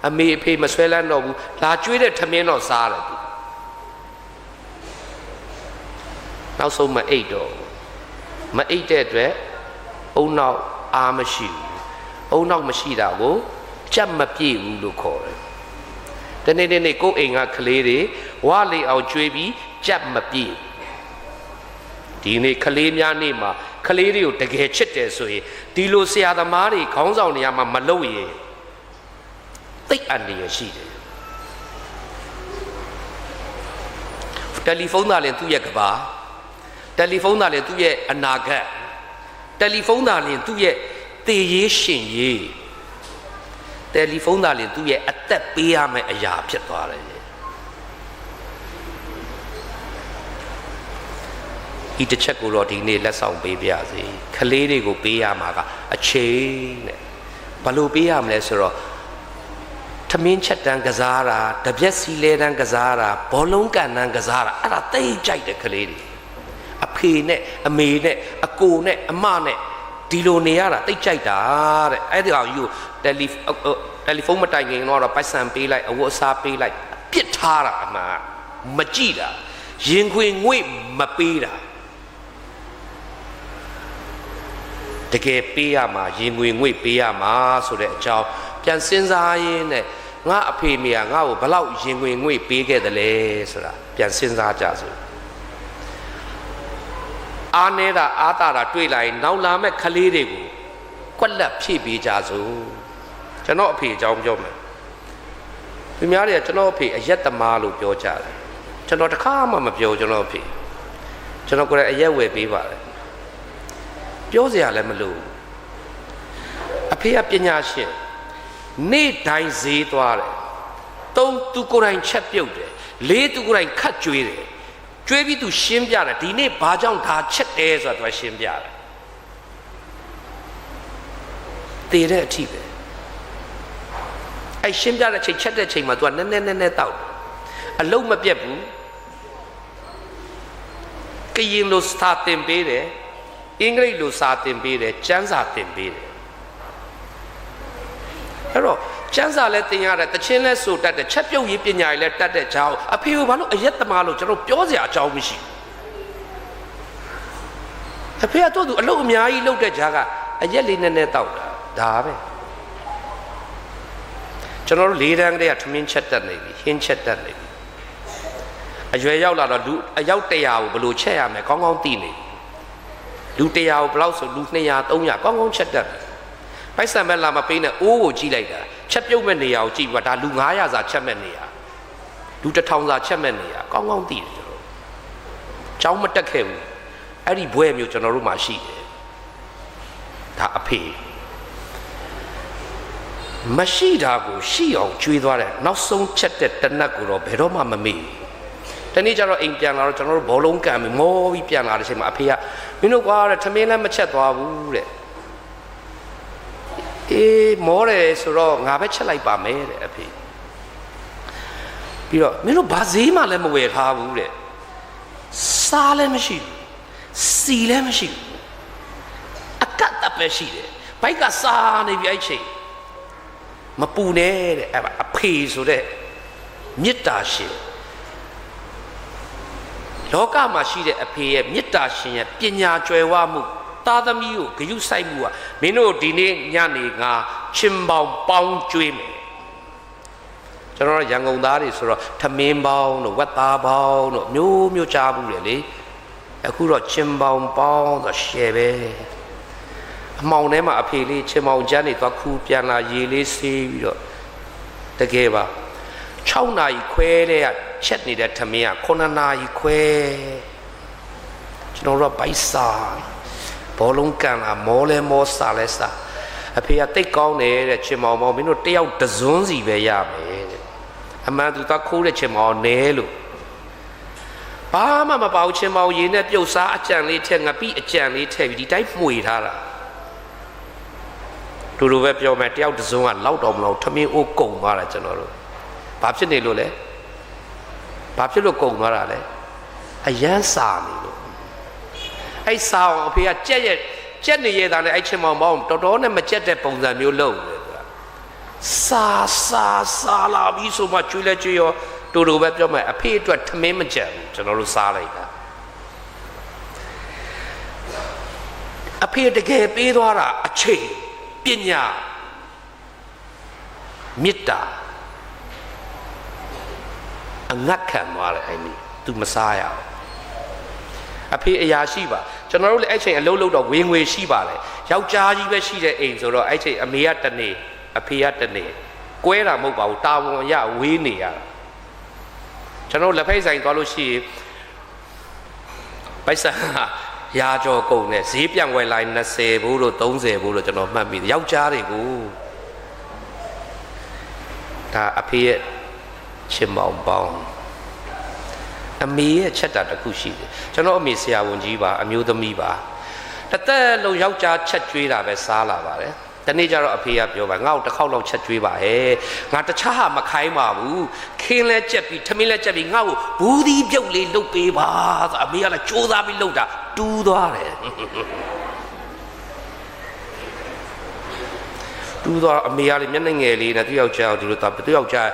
[SPEAKER 2] အမေအဖေမဆွဲလန်းတော့ဘူးလာကျွေးတဲ့ထမင်းတော့စားတယ်နောက်ဆုံးမအိတ်တော့မအိတ်တဲ့အတွက်အုံနောက်အားမရှိဘူးအုံနောက်မရှိတာကိုကြက်မပြည့်ဘူးလို့ခေါ်တယ်တနေ့နေ့ကိုယ်အိမ်ကကလေးတွေဝါလေအောင်ကျွေးပြီးကြက်မပြည့်ဒီနေ့ကလေးများနေ့မှာကလေးတွေကိုတကယ်ချစ်တယ်ဆိုရင်ဒီလိုဆရာသမားတွေခေါင်းဆောင်နေရာမှာမလုပ်ရင်သိအန္တရာယ်ရှိတယ်တယ်လီဖုန်းသားလည်းသူ့ရဲ့ကဘာတယ်လီဖုန်းသားလည်းသူ့ရဲ့အနာဂတ်တယ်လီဖုန်းသားလည်းသူ့ရဲ့သေရေးရှင်ရေးတယ်လီဖုန်းသားလည်းသူ့ရဲ့အသက်ပေးရမယ့်အရာဖြစ်သွားတယ်ဒီတစ်ချက်ကိုတော့ဒီနေ့လက်ဆောင်ပေးပြစေခလေးတွေကိုပေးရမှာကအချိန်နဲ့ဘလို့ပေးရမလဲဆိုတော့ထမင်းချက်တန်းကစားတာတပြက်စီလဲတန်းကစားတာဘောလုံးကန်တန်းကစားတာအဲ့ဒါသိကြိုက်တယ်ခလေးတွေအဖေနဲ့အမေနဲ့အကိုနဲ့အမနဲ့ဒီလိုနေရတာသိကြိုက်တာတဲ့အဲ့ဒီအောင်ယူတယ်လီဖုန်းမတိုင်ခင်တော့ပိုက်ဆံပေးလိုက်အဝတ်အစားပေးလိုက်ပြစ်ထားတာအမှန်မကြည့်တာရင်ခွင်ငွေ့မပေးတာတကယ်ပေးရမှာရင်ငွေငွေ့ပေးရမှာဆိုတဲ့အကြောင်းပြန်စဉ်းစားရင်းနဲ့ငါအဖေမေကငါ့ကိုဘလောက်ရင်ငွေငွေ့ပေးခဲ့တယ်လဲဆိုတာပြန်စဉ်းစားကြစို့အားနေတာအားတာတွေ့လိုက်နောက်လာမဲ့ကလေးတွေကိုကွက်လက်ဖြည့်ပေးကြစို့ကျွန်တော်အဖေအကြောင်းပြောမယ်သူများတွေကကျွန်တော်အဖေအယက်သမားလို့ပြောကြတယ်ကျွန်တော်တခါမှမပြောကျွန်တော်အဖေကျွန်တော်ကိုယ်တိုင်အယက်ဝယ်ပေးပါတယ်ပြောစရာလည်းမလိုအဖေကပညာရှင်နေ့တိုင်းဈေးသွားတယ်သုံးသူကိုယ်တိုင်ချက်ပြုတ်တယ်လေးသူကိုယ်တိုင်ခတ်ကျွေးတယ်ကျွေးပြီးသူရှင်းပြတယ်ဒီနေ့ဘာကြောင့်ဒါချက်တယ်ဆိုတာသူရှင်းပြတယ်တည်တဲ့အထိပဲ အဲ့ရှင်းပြတဲ့ချိန်ချက်တဲ့ချိန်မှာ तू ကနည်းနည်းတောက်အလုံးမပြတ်ဘူးကရင်လိုစာတင်ပေးတယ်အင်္ဂလိပ်လိုစာတင်ပေးတယ်ကျမ်းစာတင်ပေးတယ်အဲ့တော့ကျမ်းစာလည်းတင်ရတယ်တခြင်းလည်းဆိုတတ်တယ်ချက်ပြုတ်ရေးပညာရေးလည်းတတ်တဲ့ကြောင်းအဖေကဘာလို့အယက်သမားလို့ကျွန်တော်ပြောစရာအကြောင်းမရှိအဖေကတော့သူအလုပ်အများကြီးလုပ်တဲ့ကြားကအရက်လေးနည်းနည်းတောက်တာဒါပဲကျွန်တော်တို့၄တန်းကတည်းကထမင်းချက်တတ်နေပြီဟင်းချက်တတ်နေပြီအရွယ်ရောက်လာတော့လူအယောက်100ကိုဘယ်လိုချက်ရမလဲကောင်းကောင်းသိနေလူ100ကိုဘယ်လောက်ဆိုလူ200 300ကောင်းကောင်းချက်တတ်ပြီပိုက်ဆံမဲ့လာမပေးနဲ့အိုးကိုကြည့်လိုက်တာချက်ပြုတ်မဲ့နေရာကိုကြည့်ပြီးဒါလူ900စာချက်မဲ့နေရာလူ1000စာချက်မဲ့နေရာကောင်းကောင်းသိတယ်ကျွန်တော်ကျောင်းမတက်ခဲ့ဘူးအဲ့ဒီဘွဲမျိုးကျွန်တော်တို့မှာရှိတယ်ဒါအဖေမရှိတာကိုရှိအောင်ကျွေးသွားတယ်နောက်ဆုံးချက်တဲ့တနတ်ကိုတော့ဘယ်တော့မှမမေ့တနေ့ကျတော့အိမ်ပြန်လာတော့ကျွန်တော်တို့ဘောလုံးကန်ပြီးမောပြီးပြန်လာတဲ့အချိန်မှာအဖေကမင်းတို့ကွာတဲ့ထမင်းလည်းမချက်သွားဘူးတဲ့အေးမောတယ်ဆိုတော့ငါပဲချက်လိုက်ပါမယ်တဲ့အဖေပြီးတော့မင်းတို့ဘာဈေးမှလည်းမဝယ်ထားဘူးတဲ့စားလည်းမရှိဘူးစီလည်းမရှိဘူးအကတ်တပဲရှိတယ်ဘိုက်ကစားနေပြီအဲ့ချိန်မပူနဲ့တဲ့အဖေဆိုတဲ့မေတ္တာရှင်လောကမှာရှိတဲ့အဖေရဲ့မေတ္တာရှင်ရဲ့ပညာကြွယ်ဝမှုသားသမီးကိုဂရုစိုက်မှုကမင်းတို့ဒီနေ့ညနေငါချင်းပေါင်းပေါင်းကျွေးမယ်ကျွန်တော်ရန်ကုန်သားတွေဆိုတော့ထမင်းပေါင်းတို့ဝက်သားပေါင်းတို့မျိုးမျိုးကြားဘူးလေလေအခုတော့ချင်းပေါင်းပေါင်းဆိုရှယ်ပဲအမောင်ထဲမှာအဖေလေးချင်းပေါင်းချမ်းနေသွားခူးပြန်လာရေလေးဆေးပြီးတော့တကယ်ပါ6နာရီခွဲတဲ့ကချက်နေတဲ့ထမင်းက9နာရီခွဲကျွန်တော်တို့ကဘိုက်စာဘောလုံးကန်လာမောလဲမောစာလဲစာအဖေကတိတ်ကောင်းတယ်တဲ့ချင်းပေါင်းပေါင်းမင်းတို့တယောက်တစွန်းစီပဲရမယ်တဲ့အမှန်သူသွားခိုးတဲ့ချင်းပေါင်းနဲလို့ဘာမှမပေါ့ချင်းပေါင်းရင်းနဲ့ပြုတ်စားအကြံလေးထက်ငပိအကြံလေးထည့်ပြီးဒီတိုင်းမှွေထားတာတူတူပဲပြောမယ်တယောက်တစုံကလောက်တော်မလို့ထမင်းအိုးကုံသွားတာကျွန်တော်တို့ဘာဖြစ်နေလို့လဲဘာဖြစ်လို့ကုံသွားတာလဲအရန်စာနေလို့အဲ့စာအောင်အဖေကကြက်နေရတာနဲ့အဲ့ချင်းမောင်ပေါင်းတော်တော်နဲ့မကြက်တဲ့ပုံစံမျိုးလုပ်တယ်သူကစာလာပြီးဆိုမှကျွေးလဲကျွေးရောတူတူပဲပြောမယ်အဖေအတွက်ထမင်းမကြက်ဘူးကျွန်တော်တို့စားလိုက်တာအဖေတကယ်ပေးသွားတာအချိန်ပညာမေတ္တာအငတ်ခံသွားတယ်အဲ့ဒီသူမစားရအောင်အဖေအရာရှိပါကျွန်တော်တို့လည်းအဲ့ချိန်အလုပ်လုပ်တော့ဝင်ငွေရှိပါလေယောက်ျားကြီးပဲရှိတဲ့အိမ်ဆိုတော့အဲ့ချိန်အမေကတနေအဖေကတနေကွဲတာမဟုတ်ပါဘူးတာဝန်ရဝေးနေရတာကျွန်တော်လက်ဖိတ်ဆိုင်သွားလို့ရှိရင်ပိုက်ဆံရာကျော်ကုန်နဲ့ဈေးပြန်ဝယ်လိုက်20ဘူးလို့30ဘူးလို့ကျွန်တော်မှတ်မိတယ်ယောက်ျားတွေကိုဒါအဖေရဲ့ချင်းမောင်ပေါင်းအမေရဲ့ချက်တာတစ်ခုရှိတယ်ကျွန်တော်အမေဆရာဝန်ကြီးပါအမျိုးသမီးပါတသက်လုံးယောက်ျားချက်ကျွေးတာပဲစားလာပါတယ်တနေ့ကျတော့အဖေကပြောပါငါ့ကိုတစ်ခေါက်လောက်ချက်ကျွေးပါဟဲ့ငါတခြားဟာမခိုင်းပါဘူးခင်းလဲကြက်ပြီးထမင်းလဲကြက်ပြီးငါ့ကိုဘူးသီးပြုတ်လေးလုပ်ပေးပါဆိုအမေကလည်းကြိုးစားပြီးလုပ်တာတူးသွားတယ်တူးသွားအမေကလည်းမျက်နှာငယ်လေးနဲ့သူ့ယောက်ျားကိုဒီလိုသူ့ယောက်ျား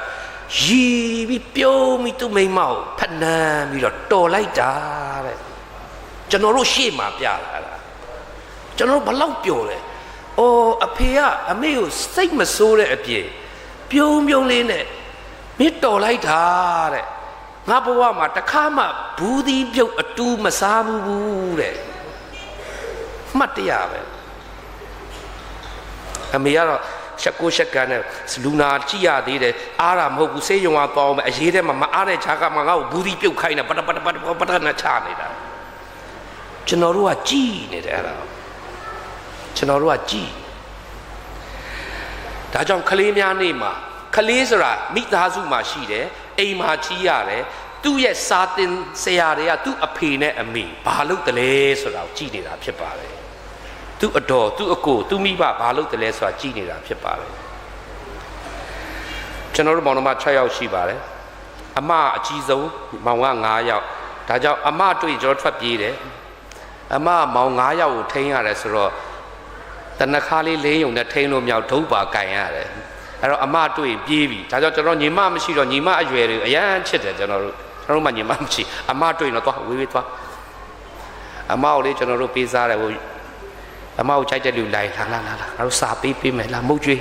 [SPEAKER 2] ရီပြီးပြုံးပြီးသူ့မိန်းမကိုဖက်နမ်းပြီးတော့တော်လိုက်တာတဲ့ကျွန်တော်တို့ရှေ့မှာပြလာတာကျွန်တော်တို့ဘလောက်ပျော်လဲအော်အဖေကအမေကိုစိတ်မဆိုးတဲ့အပြင်ပြုံးလေးနဲ့မင်းတော်လိုက်တာတဲ့ငါဘဝမှာတခါမှဘူးသီးပြုတ်အတူးမစားဘူးတဲ့မှတ်တရပဲအမေကတော့ချက်ကိုချက်ကန်နဲ့လူနာကြည့်ရသေးတယ်အားတာမဟုတ်ဘူးဆေးရုံကပေါင်းမယ်အရေးထဲမှာမအားတဲ့ခြားကမှငါ့ကိုဘူးသီးပြုတ်ခိုင်းတာပတနဲ့ချနေတာကျွန်တော်တို့ကကြည်နေတယ်အဲ့ဒါကျွန်တော်တို့ကကြည်ဒါကြောင့်ကလေးများနေမှာကလေးဆိုတာမိသားစုမှာရှိတယ်အိမ်မှာကြီးရတယ်သူ့ရဲ့စာတင်ဆရာတွေကသူ့အဖေနဲ့အမေဘာလုပ်တယ်လဲဆိုတာကိုကြည်နေတာဖြစ်ပါတယ်သူ့အတော်သူ့အကိုသူ့မိဘဘာလုပ်တယ်လဲဆိုတာကြည်နေတာဖြစ်ပါတယ် ကျွန်တော်တို့မောင်နှမ6ယောက်ရှိပါတယ်အမအကြီးဆုံးမောင်က9ယောက်ဒါကြောင့်အမတွေ့ကျွန်တော်ထွက်ပြေးတယ်အမမောင်9ယောက်ကိုထိန်းရတယ်ဆိုတော့တနခါလေးလင်းယုံနဲ့ထိန်းလို့မြောက်ဒုတ်ပါကင်ရတယ်အဲ့တော့အမတွေ့ပြေးပြီဒါကြောင့်ကျွန်တော်ညီမမရှိတော့ညီမအရွယ်တွေအရန်ချစ်တယ်ကျွန်တော်တို့မှညီမမရှိအမတွေ့တော့သွားဝေးဝေးသွားအမကိုလေကျွန်တော်တို့ပေးစားတယ်ဟိုအမကိုကြိုက်တဲ့လူလိုက်လာငါတို့စာပေးမယ်လာမုတ်ကျွေး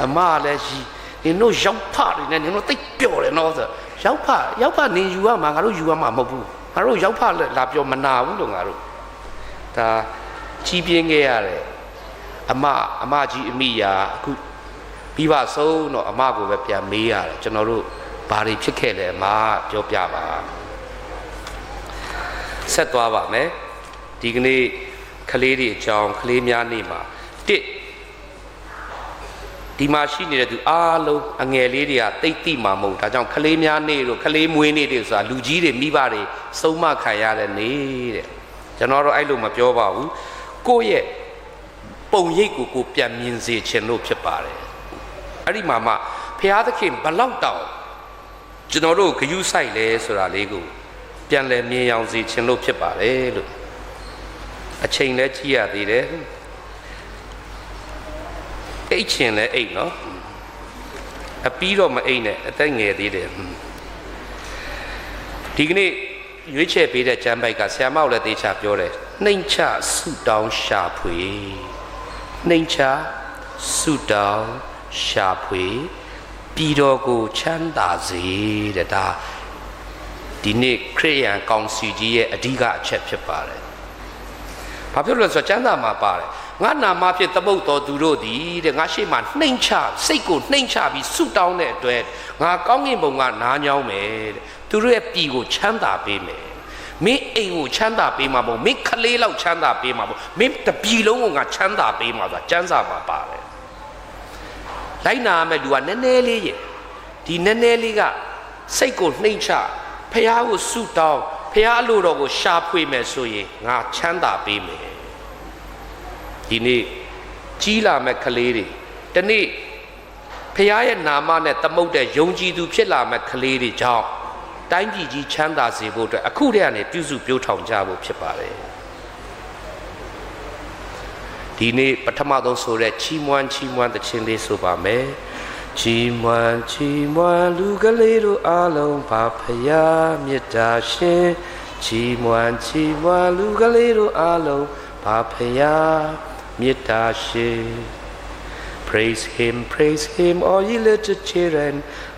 [SPEAKER 2] အမလည်းရှိနင်တို့ရောက်ဖတွေနဲ့နင်တို့တိတ်ပျော်တယ်နော်ဆိုရောက်ဖနင်ယူရမှာငါတို့ယူရမှာမဟုတ်ဘူးငါတို့ရောက်ဖလာပြောမနာဘူးလို့ငါတို့ဒါကြီးပြင်းခဲ့ရတယ်အမကြီးအမိယာအခုပြီးပါဆုံးတော့အမကိုပဲပြန်မေးရတယ်ကျွန်တော်တို့ဘာတွေဖြစ်ခဲ့လဲအမပြောပြပါဆက်သွားပါမယ်ဒီကနေ့ကလေးတွေအကြောင်းကလေးများနေမှာဒီမှာရှိနေတဲ့သူအားလုံးအငယ်လေးတွေကတိတ်တိမှာမဟုတ်ဒါကြောင့်ကလေးများနေတို့ကလေးမွေးနေတွေဆိုတာလူကြီးတွေမိဘတွေစုံမခံရတဲ့နေတဲ့ကျွန်တော်တို့အဲ့လိုမပြောပါဘူးကိုယ့်ရဲ့ပုံရိပ်ကိုပြန်မြင်စေခြင်းလို့ဖြစ်ပါတယ်အဲ့ဒီမှာမှဘုရားသခင်ဘလောက်တောင်ကျွန်တော်တို့ဂရုစိုက်လဲဆိုတာလေးကိုပြန်လဲမြင်အောင်စေခြင်းလို့ဖြစ်ပါတယ်လို့အချိန်လဲကြည့်ရသေးတယ်အိတ်ချင်လဲအိတ်နော်အပြီးတော့မအိတ်နဲ့အသက်ငယ်သေးတယ်ဒီကနေ့ရွေးချယ်ပေးတဲ့ကျမ်းပိုက်ကဆရာမလည်းသေချာပြောတယ်နှိမ်ချဆုတောင်းရှာဖွေနှိမ်ချဆုတောင်းရှာဖွေပြည်တော်ကိုချမ်းသာစေတဲ့ဒါဒီနေ့ခရစ်ယာန်ကောင်စီကြီးရဲ့အဓိကအချက်ဖြစ်ပါတယ်။ဘာဖြစ်လို့လဲဆိုတော့ကျမ်းစာမှာပါတယ်ငါနာမဖြင့်သမုတ်တော်သူတို့သည်တဲ့ငါရှေ့မှာနှိမ်ချစိတ်ကိုနှိမ်ချပြီးဆုတောင်းတဲ့အတွက်ငါကောင်းကင်ဘုံကနားညောင်းမယ်တဲ့သူတို့ရဲ့ပြည်ကိုချမ်းသာပေးမယ်မင်းအိမ်ကိုချမ်းသာပေးမှာမဟုတ်မင်းကလေးလောက်ချမ်းသာပေးမှာမဟုတ်မင်းတပြည်လုံးကိုငါချမ်းသာပေးမှာဆိုတာကျမ်းစာမှာပါတယ်လိုက်နာမဲ့လူကနည်းနည်းလေးရဲ့ဒီနည်းနည်းလေးကစိတ်ကိုနှိမ်ချဖះကိုဆုတောင်းဖះအလိုတော်ကိုရှာဖွေမယ်ဆိုရင်ငါချမ်းသာပေးမယ်ဒီနေ့ကြီးလာမဲ့ကလေးတွေဒီနေ့ဖះရဲ့နာမနဲ့သမုတ်တဲ့ယုံကြည်သူဖြစ်လာမဲ့ကလေးတွေကြောင့်တိုင်းပြည်ကြီးချမ်းသာစေဖို့အတွက်အခုတည်းကနေပြုစုပြောထောင်ကြဖို့ဖြစ်ပါတယ်ဒီနေ့ပထမဆုံးဆိုတဲ့ချီးမွမ်းသခြင်းလေးဆိုပါမယ်ချီးမွမ်းလူကလေးတို့အားလုံးပါဖရာမေတ္တာရှင်ချီးမွမ်းလူကလေးတို့အားလုံးပါဖရာမေတ္တာရှင် Praise him all ye little children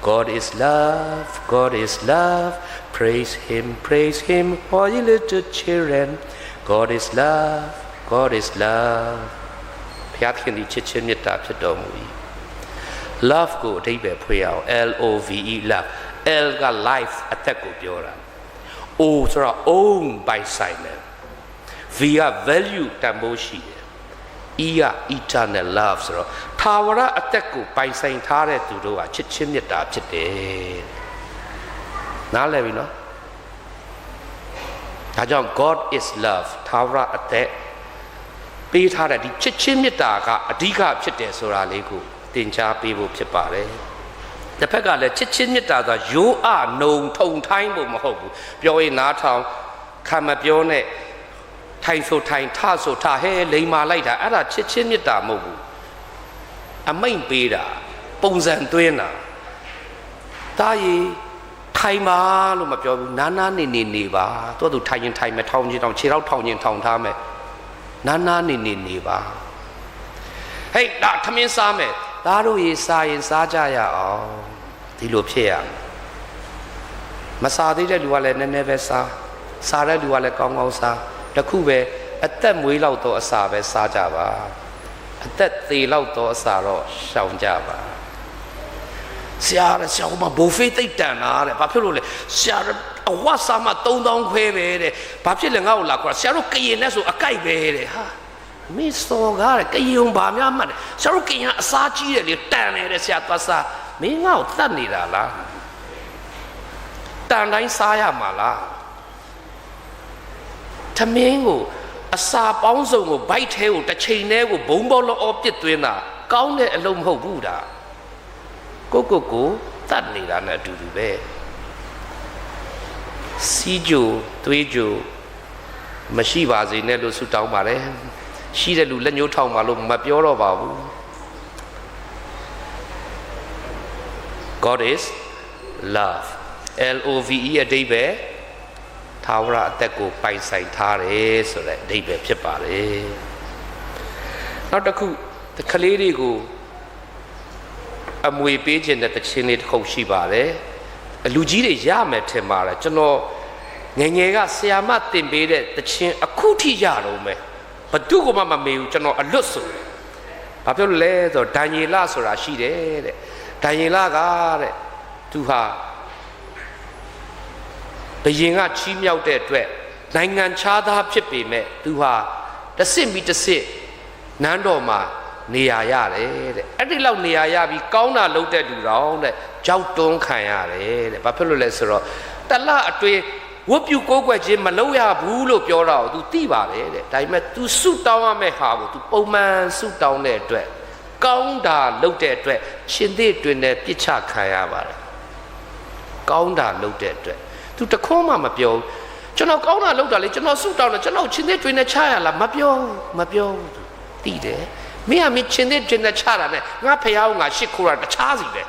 [SPEAKER 2] God is love Praise him all ye little children God is loveဘုရားခင်ဒီချစ်ခြင်းမေတ္တာဖြစ်တော်မူ၏love ကိုအဓိပ္ပာယ်ဖွင့်အောင် love love l က life အသက်ကိုပြောတာ o ဆိုတော့ own ပိုင်ဆိုင်တယ် v က value တန်ဖိုးရှိတယ် e က eternal love ဆိုတော့ထာဝရအသက်ကိုပိုင်ဆိုင်ထားတဲ့သူတို့ကချစ်ခြင်းမေတ္တာဖြစ်တယ်နားလည်ပြီနော်ဒါကြောင့် God is love ထာဝရအသက်ပေးထားတဲ့ဒီချစ်ချင်းမေတ္တာကအဓိကဖြစ်တယ်ဆိုတာလေးကိုသင်ကြားပေးဖို့ဖြစ်ပါတယ်။တစ်ဖက်ကလည်းချစ်ချင်းမေတ္တာဆိုတာရိုးအနုံထုံထိုင်းဖို့မဟုတ်ဘူး။ပြောရင်နားထောင်ခံမပြောနဲ့ထိုင်ဆိုထိုင်ထဆိုထဟဲလိန်မာလိုက်တာအဲ့ဒါချစ်ချင်းမေတ္တာမဟုတ်ဘူး။အမိန့်ပေးတာပုံစံသွင်းတာတာရီထိုင်ပါလို့မပြောဘူးနားနေပါသူကသူထိုင်ရင်ထိုင်မယ်ထောင်ရင်ထောင်ခြေထောက်ထောင်ရင်ထောင်ထားမယ်နာနေပါဟေးဒါထမင်းစားမယ်သားတို့ရေစားရင်စားကြရအောင်ဒီလိုဖြစ်ရမစားသေးတဲ့လူကလည်းနည်းနည်းပဲစားတဲ့လူကလည်းကောင်းစားတခုပဲအသက်မွေးလောက်တော့အစာပဲစားကြပါအသက်သေးလောက်တော့အစာတော့ရှောင်ကြပါဆရာမဘိုဖေးတိတ်တန်တာတဲ့ဘာဖြစ်လို့လဲဆရာအဝတ်စားမှ3000ခွဲပဲတဲ့ဘာဖြစ်လဲငါ့ကိုလာခေါ်ဆရာတို့ကရင်နဲ့ဆိုအကြိုက်ပဲတဲ့ဟာမင်းစော်ကားတဲ့ကရင်ဘာများမှတ်တယ်ဆရာတို့ကရင်အစားကြီးတယ်လေတန်တယ်တဲ့ဆရာသွားစားမင်းငါ့ကိုတတ်နေတာလားတန်တိုင်းစားရမှာလားသမင်းကိုအစာပေါင်းစုံကိုဘိုက်ထဲကိုတစ်ချိန်တည်းကိုဘုံဘောလောပစ်သွင်းတာကောင်းတဲ့အလုပ်မဟုတ်ဘူးဒါ ကိုတတ်နေတာနဲ့အတူတူပဲစီးကြိုသွေးကြိုမရှိပါစေနဲ့လို့ဆုတောင်းပါတယ်ရှိတဲ့လူလက်ညှိုးထောင်ပါလို့မပြောတော့ပါဘူး God is love LOVE အဓိပ္ပာယ်ထာဝရအသက်ကိုပိုင်ဆိုင်ထားတယ်ဆိုတဲ့အဓိပ္ပာယ်ဖြစ်ပါတယ်နောက်တစ်ခုကလေးတွေကိုအမွေပေးခြင်းတဲ့တခြင်းလေးတစ်ခုရှိပါတယ်လူကြီးတွေရမယ်ထင်ပါတယ်ကျွန်တော်ငယ်ငယ်ကဆရာမတင်ပေးတဲ့တခြင်းအခုထိရတော့မယ်ဘသူကမှမမေ့ဘူးကျွန်တော်အလွတ်ဆိုဘာပြောလို့လဲဆိုတော့ဒန်ယေလဆိုတာရှိတယ်တဲ့ဒန်ယေလကတဲ့သူဟာဘယင်ကချီးမြှောက်တဲ့အတွက်နိုင်ငံခြားသားဖြစ်ပေမဲ့သူဟာတစ်စစ်ပြီးတစ်စစ်နန်းတော်မှာနေရာရတယ်တဲ့အဲ့ဒီလောက်နေရာရပြီးကောင်းတာလုပ်တဲ့လူတော်တဲ့ကြောက်တွန်းခံရတယ်တဲ့ဘာဖြစ်လို့လဲဆိုတော့တလအတွင်းဝတ်ပြုကိုးကွယ်ခြင်းမလုပ်ရဘူးလို့ပြောတာကို तू သိပါတယ်တဲ့ဒါပေမဲ့ तू ဆုတောင်းရမယ့်ဟာကို तू ပုံမှန်ဆုတောင်းတဲ့အတွက်ကောင်းတာလုပ်တဲ့အတွက်ရှင်သေတွင်နဲ့ပြစ်ချခံရပါတယ်ကောင်းတာလုပ်တဲ့အတွက် तू တခွန်းမှမပြောကျွန်တော်ကောင်းတာလုပ်တာလေကျွန်တော်ဆုတောင်းတယ်ကျွန်တော်ရှင်သေတွင်နဲ့ချရလားမပြောသိတယ်မင်းကမင်းရှင်သေတွင်နဲ့ချတာနဲ့ငါဖះအောင်ငါရှစ်ခိုးတာတခြားစီပဲ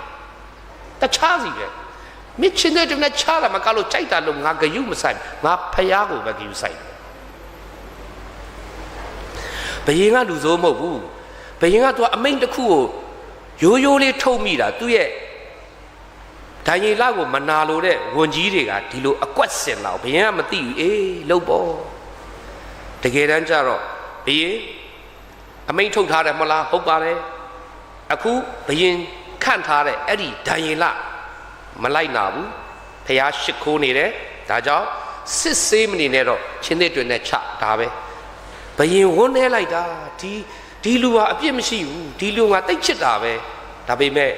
[SPEAKER 2] မင်းချင်းတဲ့တွင်နဲ့ချလာမကလို့ကြိုက်တာလို့ငါဂယုမဆိုင်ငါဖះကိုပဲဂယုဆိုင်ဘယင်ကလူဆိုးမဟုတ်ဘူးဘယင်ကသူကအမိန့်တစ်ခုကိုရိုးလေးထုတ်မိတာသူ့ရဲ့ဒိုင်ရီလကိုမနာလို့တဲ့ဝန်ကြီးတွေကဒီလိုအကွက်စင်တော့ဘယင်ကမသိဘူးအေးလှုပ်ပေါ့တကယ်တမ်းကျတော့ဘယင်အမိန့်ထုတ်ထားတယ်မလားဟုတ်ပါတယ်အခုဘယင်ခန့်ထားတဲ့အဲ့ဒီဒိုင်ရီလမလိုက်နာဘူးဖះရှစ်ခိုးနေတယ်ဒါကြောင့်စစ်ဆေးမနေနဲ့တော့ချင်းသေးတွင်နဲ့ချဒါပဲဘယင်ဝန်းနေလိုက်တာဒီလူဟာအပြစ်မရှိဘူးဒီလူကတိတ်ချစ်တာပဲဒါပေမဲ့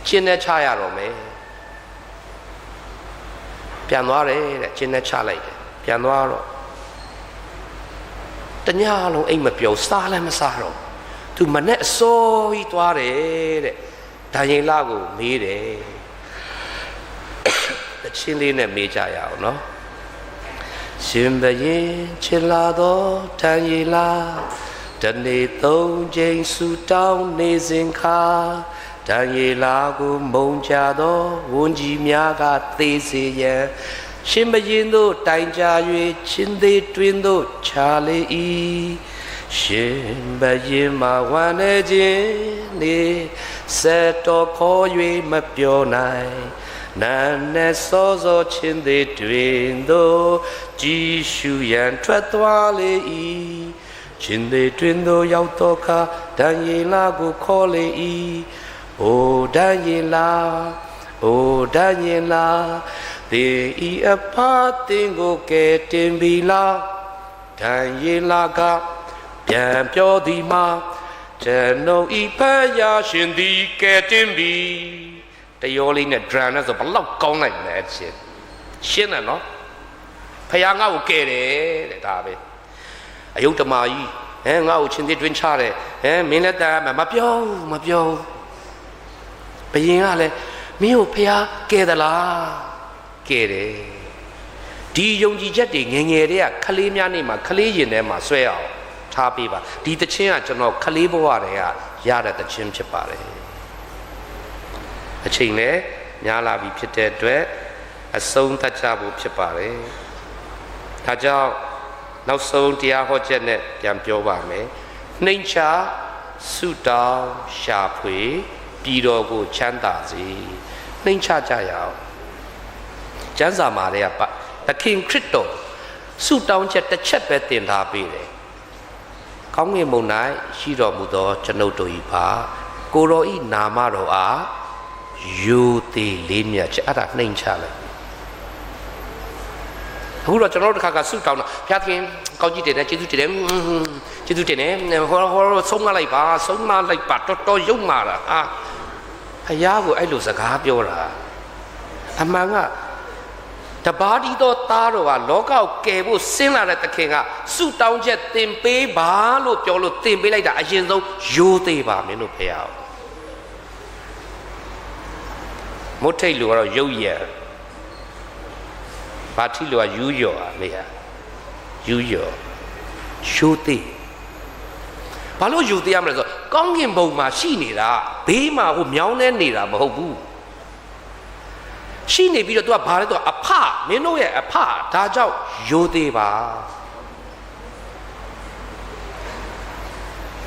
[SPEAKER 2] ချင်းနဲ့ချရတော့မယ်ပြန်သွားတယ်တဲ့ချင်းနဲ့ချလိုက်တယ်ပြန်သွားတော့တညလုံးအိမ်မပြောစားလည်းမစားတော့သူမနဲ့အစိုးကြီးသွားတယ်တဲ့ဒါရင်လာကိုမေးတယ်တချင်းလေးနဲ့မေးကြရအောင်နော်ရှင်ဘရင်ချစ်လာတော့တန်ရီလာတနေ့သုံးချိန်ဆူတောင်းနေစဉ်ခါတန်ရီလာကိုမုံကြတော့ဝန်ကြီးများကသေစေရန်ရှင်ဘရင်တို့တိုင်ကြ၍ချင်းသေးတွင်တို့ချလေ၏ရှင်ဘရင်မှာဝမ်းနေခြင်းနေဆက်တော်ခေါ်၍မပြောနိုင်နာနဲ့စောစောချင်းသေးတွင်တို့ကြည်ရှုရန်ထွက်သွားလေ၏ချင်းသေးတွင်တို့ရောက်တော့ခါဒန်ယေလကိုခေါ်လေ၏အိုဒန်ယေလသင်ဤအဖတင်ကိုကဲတင်ပြီလားဒန်ယေလကပြန်ပြောသည်မှာကျွန်ုပ်ဤဖယားရှင်သည်ကဲတင်ပြီတယောလေးနဲ့ဒရမ်နဲ့ဆိုဘလောက်ကောင်းလိုက်လဲရှင်းတယ်နော်ဖယားငါ့ကိုကဲတယ်တဲ့ဒါပဲအယုဒ္ဓမာကြီးငါ့ကိုချင်းသေးတွင်းချတယ်မင်းလည်းတာမပြောဘယင်ကလည်းမင်းကိုဖယားကဲသလားကဲတယ်ဒီယုံကြည်ချက်တွေငယ်ငယ်တည်းကခလေးများနေမှာခလေးရင်ထဲမှာဆွဲအောင်ထားပေးပါဒီတခြင်းကကျွန်တော်ခလေးဘဝတည်းကရတဲ့တခြင်းဖြစ်ပါတယ်အချိန်နဲ့များလာပြီဖြစ်တဲ့အတွက်အဆုံးသတ်ကြဖို့ဖြစ်ပါတယ်ဒါကြောင့်နောက်ဆုံးတရားဟောချက်နဲ့ပြန်ပြောပါမယ်နှိမ်ချဆုတောင်းရှာဖွေပြည်တော်ကိုချမ်းသာစေနှိမ်ချကြရအောင်ကျမ်းစာမှာလည်းသခင်ခရစ်တော်ဆုတောင်းချက်တစ်ချက်ပဲတင်ထားပေးတယ်ကောင်းကင်ဘုံ၌ရှိတော်မူသောကျွန်ုပ်တို့၏ပါကိုတော်ဤနာမတော်အားယူသေးလေးမြတ်ချက်အဲ့ဒါနှိမ်ချလိုက်အခုတော့ကျွန်တော်တို့တစ်ခါကဆုတောင်းတော့ဘုရားသခင်ကောင်းကြီးတယ်ကျေးဇူးတင်တယ်ဟောဆုံးမလိုက်ပါတော်တော်ယုံမာတာဘုရားကိုအဲ့လိုစကားပြောတာအမှန်ကတပါးဒီတော့သားတော်ကလောကကိုကယ်ဖို့ဆင်းလာတဲ့သခင်ကဆုတောင်းချက်သင်ပေးပါလို့ပြောလို့သင်ပေးလိုက်တာအရင်ဆုံးယိုးသေးပါမင်းတို့ဖះ မုတ်ထိတ်လူကတော့ရုပ်ရံဘာတိလူကယူရော်မေဟာယူရော်ရှိုးသေးဘာလို့ယူသေးရမလဲဆိုကောင်းကင်ဘုံမှာရှိနေတာဘေးမှာဟိုမြောင်းနေနေတာမဟုတ်ဘူးရှိနေပြီးတော့ तू ကဘာလဲ तू အဖမင်းတို့ရဲ့အဖဒါကြောင့်ယူသေးပါ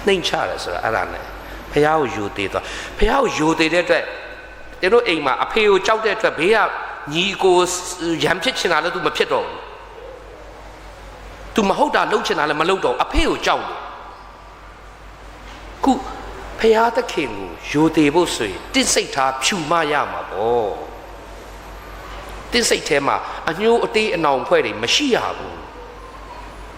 [SPEAKER 2] နှိမ်ချတယ်ဆိုတာအဲ့ဒါနဲ့ဖះကိုယူသေးသွားဖះကိုယူသေးတဲ့အတွက်တို့အိမ်မှာအဖေကိုကြောက်တဲ့အတွက်ဘေးကညီကိုရံဖြစ်ချင်တာလည်း तू မဖြစ်တော့ဘူး तू မဟုတ်တာလုပ်ချင်တာလည်းမလုပ်တော့အဖေကိုကြောက်လို့ခုဖះသခင်ကိုယူသေးဖို့ဆိုရင်တစ်စိတ်ထားဖြူမရမှာပေါ့တစ်စိတ်ထဲမှာအညိုးအသေးအနောင်ဖွဲ့တွေမရှိရဘူး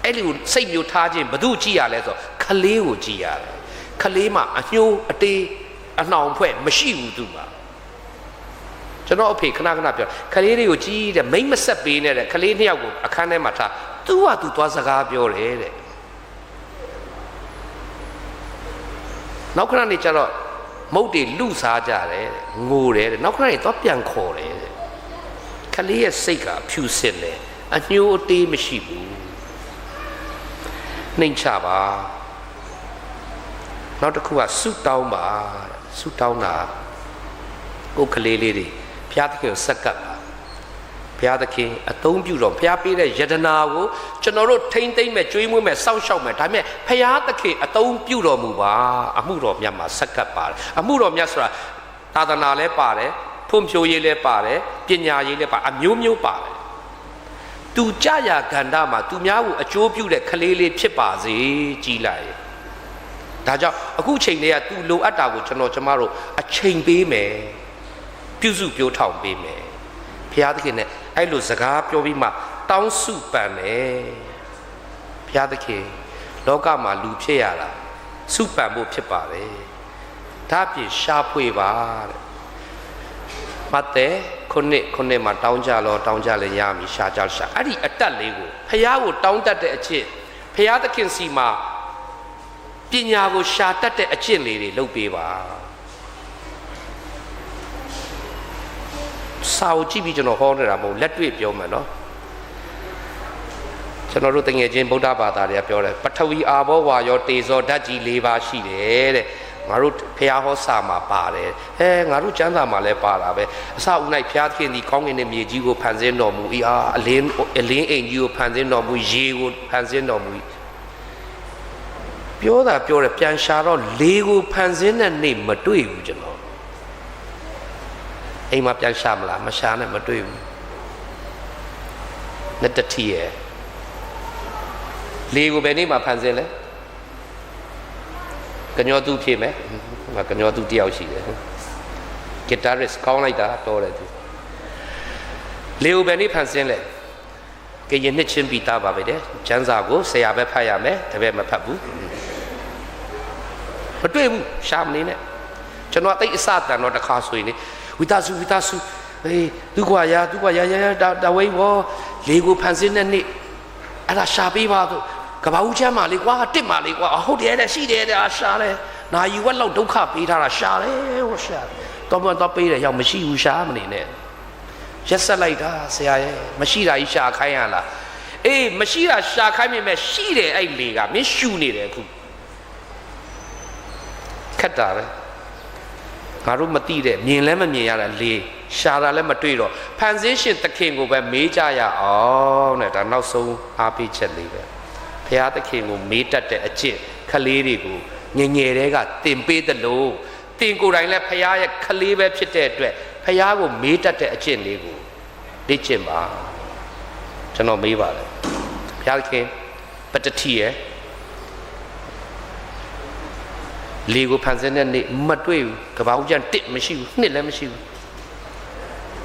[SPEAKER 2] အဲ့လိုစိတ်မျိုးထားခြင်းဘသူကြည့်ရလဲဆိုခလေးကိုကြည့်ရတယ်ခလေးမှာအညိုးအသေးအနှောင်ဖွဲ့မရှိဘူးသူမှာကျွန်တော်အဖေခဏခဏပြောခလေးတွေကိုကြည့်တဲ့မိမ့်မဆက်ပေးနေတဲ့ခလေးနှစ်ယောက်ကိုအခန်းထဲမှာထားသူကသူသွားစကားပြောတယ်တဲ့နောက်ခဏနေကျတော့မုတ်တွေလူစားကြတယ်ငိုတယ်တဲ့နောက်ခဏနေသွားပြန်ခေါ်တယ်တဲ့ခလေးရဲ့စိတ်ကဖြူစစ်တယ်အညိုးအသေးမရှိဘူးနှိမ်ချပါနောက်တစ်ခုကဆုတောင်းပါဆုတောင်းတာကိုကလေးလေးတွေဘုရားသခင်ကိုဆက်ကပ်ပါဘုရားသခင်အသုံးပြုတော်ဘုရားပေးတဲ့ယတနာကိုကျွန်တော်တို့ထိမ့်သိမ့်မဲ့ကြွေးမွေးမဲ့စောင့်ရှောက်မဲ့ဒါပေမဲ့ဘုရားသခင်အသုံးပြုတော်မူပါအမှုတော်မြတ်မှာဆက်ကပ်ပါတယ်အမှုတော်မြတ်ဆိုတာသာသနာလည်းပါတယ်ဖွံ့ဖြိုးရေးလည်းပါတယ်ပညာရေးလည်းပါအမျိုးမျိုးပါတယ်သူကြရာကန္တာမှာသူများကိုအကျိုးပြုတဲ့ခလေးလေးဖြစ်ပါစေကြီးလိုက်ဒါကြောင့်အခုချိန်လေးကသူလိုအပ်တာကိုကျွန်တော်ကျမတို့အချိန်ပေးမယ်ပြုစုပြောထောင်ပေးမယ်ဘုရားသခင်နဲ့အဲ့လိုစကားပြောပြီးမှတောင်းစုပန်မယ်ဘုရားသခင်လောကမှာလူဖြစ်ရတာစုပန်ဖို့ဖြစ်ပါတယ်ဒါအပြင်ရှားဖွေပါတဲ့မတ်ခုနှစ်မှာတောင်းကြလောတောင်းကြလည်းရမည်ရှားကြရှာအဲ့ဒီအတက်လေးကိုဖះကိုတောင်းတတ်တဲ့အချက်ဖះသခင်စီမှာပညာကိုရှာတတ်တဲ့အချက်လေးတွေလုပ်ပေးပါစာအုပ်ကြည့်ပြီးကျွန်တော်ဟောနေတာမဟုတ်လက်တွေ့ပြောမယ်နော်ကျွန်တော်တို့တငယ်ချင်းဗုဒ္ဓဘာသာတွေကပြောတယ်ပထဝီအာဘောဝါယောတေဇောဓာတ်ကြီး၄ပါးရှိတယ်တဲ့ငါတို့ဖះဟောစာမှာပါတယ်ငါတို့ကျမ်းစာမှာလည်းပါတာပဲအစဦး၌ဖះသခင်ဒီကောင်းကင်နဲ့မြေကြီးကိုဖန်ဆင်းတော်မူ၏အလင်းအိမ်ကြီးကိုဖန်ဆင်းတော်မူရေကိုဖန်ဆင်းတော်မူ၏ပြောတယ်ပြန်ရှာတော့လေကိုဖန်ဆင်းတဲ့နေ့မတွေ့ဘူးကျွန်တော်အိမ်မှာပြန်ရှာမလားမရှာနဲ့မတွေ့ဘူးလက်တတိရဲ့လေကိုဘယ်နေ့မှဖန်ဆင်းလဲကညောသူဖြစ်မယ်ငါကညောသူတယောက်ရှိတယ်ဂီတာရစ်ကောင်းလိုက်တာတော်တယ်သူလေကိုဘယ်နေ့ဖန်ဆင်းလဲကရင်နှစ်ချင်းပြီးသားပါပဲတဲ့ကျမ်းစာကိုဆရာပဲဖတ်ရမယ်တပည့်မဖတ်ဘူးမတွေ့ဘူးရှာမနေနဲ့ကျွန်တော်တိတ်အစတန်တော့တစ်ခါဆိုရင်ဝိသစုဟေးသူကွာရာတဝိဘောလေကိုဖန်ဆင်းတဲ့နေ့အဲ့ဒါရှာပေးပါသူကဘာဦးချမ်းပါလေကွာတစ်ပါလေကွာဟုတ်တယ်တဲ့ရှိတယ်တဲ့ရှာတယ်နာယူဝက်လောက်ဒုက္ခပေးထားတာရှာတယ်ဟောရှာတော့ပေးတယ်ရောက်မရှိဘူးရှာမနေနဲ့ရက်ဆက်လိုက်တာဆရာရဲ့မရှိတာကြီးရှာခိုင်းရလားအေးမရှိတာရှာခိုင်းမိမဲ့ရှိတယ်အဲ့လေကမင်းရှူနေတယ်အခုခက်တာပဲငါတို့မသိတဲ့မြင်လည်းမမြင်ရတာလေရှာတာလည်းမတွေ့တော့ဖန်ဆင်းရှင်သခင်ကိုပဲမေးကြရအောင်တဲ့ဒါနောက်ဆုံးအားပေးချက်လေးပဲဘုရားသခင်ကိုမေးတတ်တဲ့အကျင့်ခလေးတွေကိုငယ်ငယ်တည်းကသင်ပေးသလိုသင်ကိုယ်တိုင်လည်းဘုရားရဲ့ခလေးပဲဖြစ်တဲ့အတွက်ဘုရားကိုမေးတတ်တဲ့အကျင့်လေးကိုလေ့ကျင့်ပါကျွန်တော်မေးပါတယ်ဘုရားသခင်ပတ္တိရဲ့လေကိုဖန်ဆင်းတဲ့နေ့မတွေ့ဘူးကဘာဦးကျန်တစ်မရှိဘူးနှစ်လည်းမရှိဘူး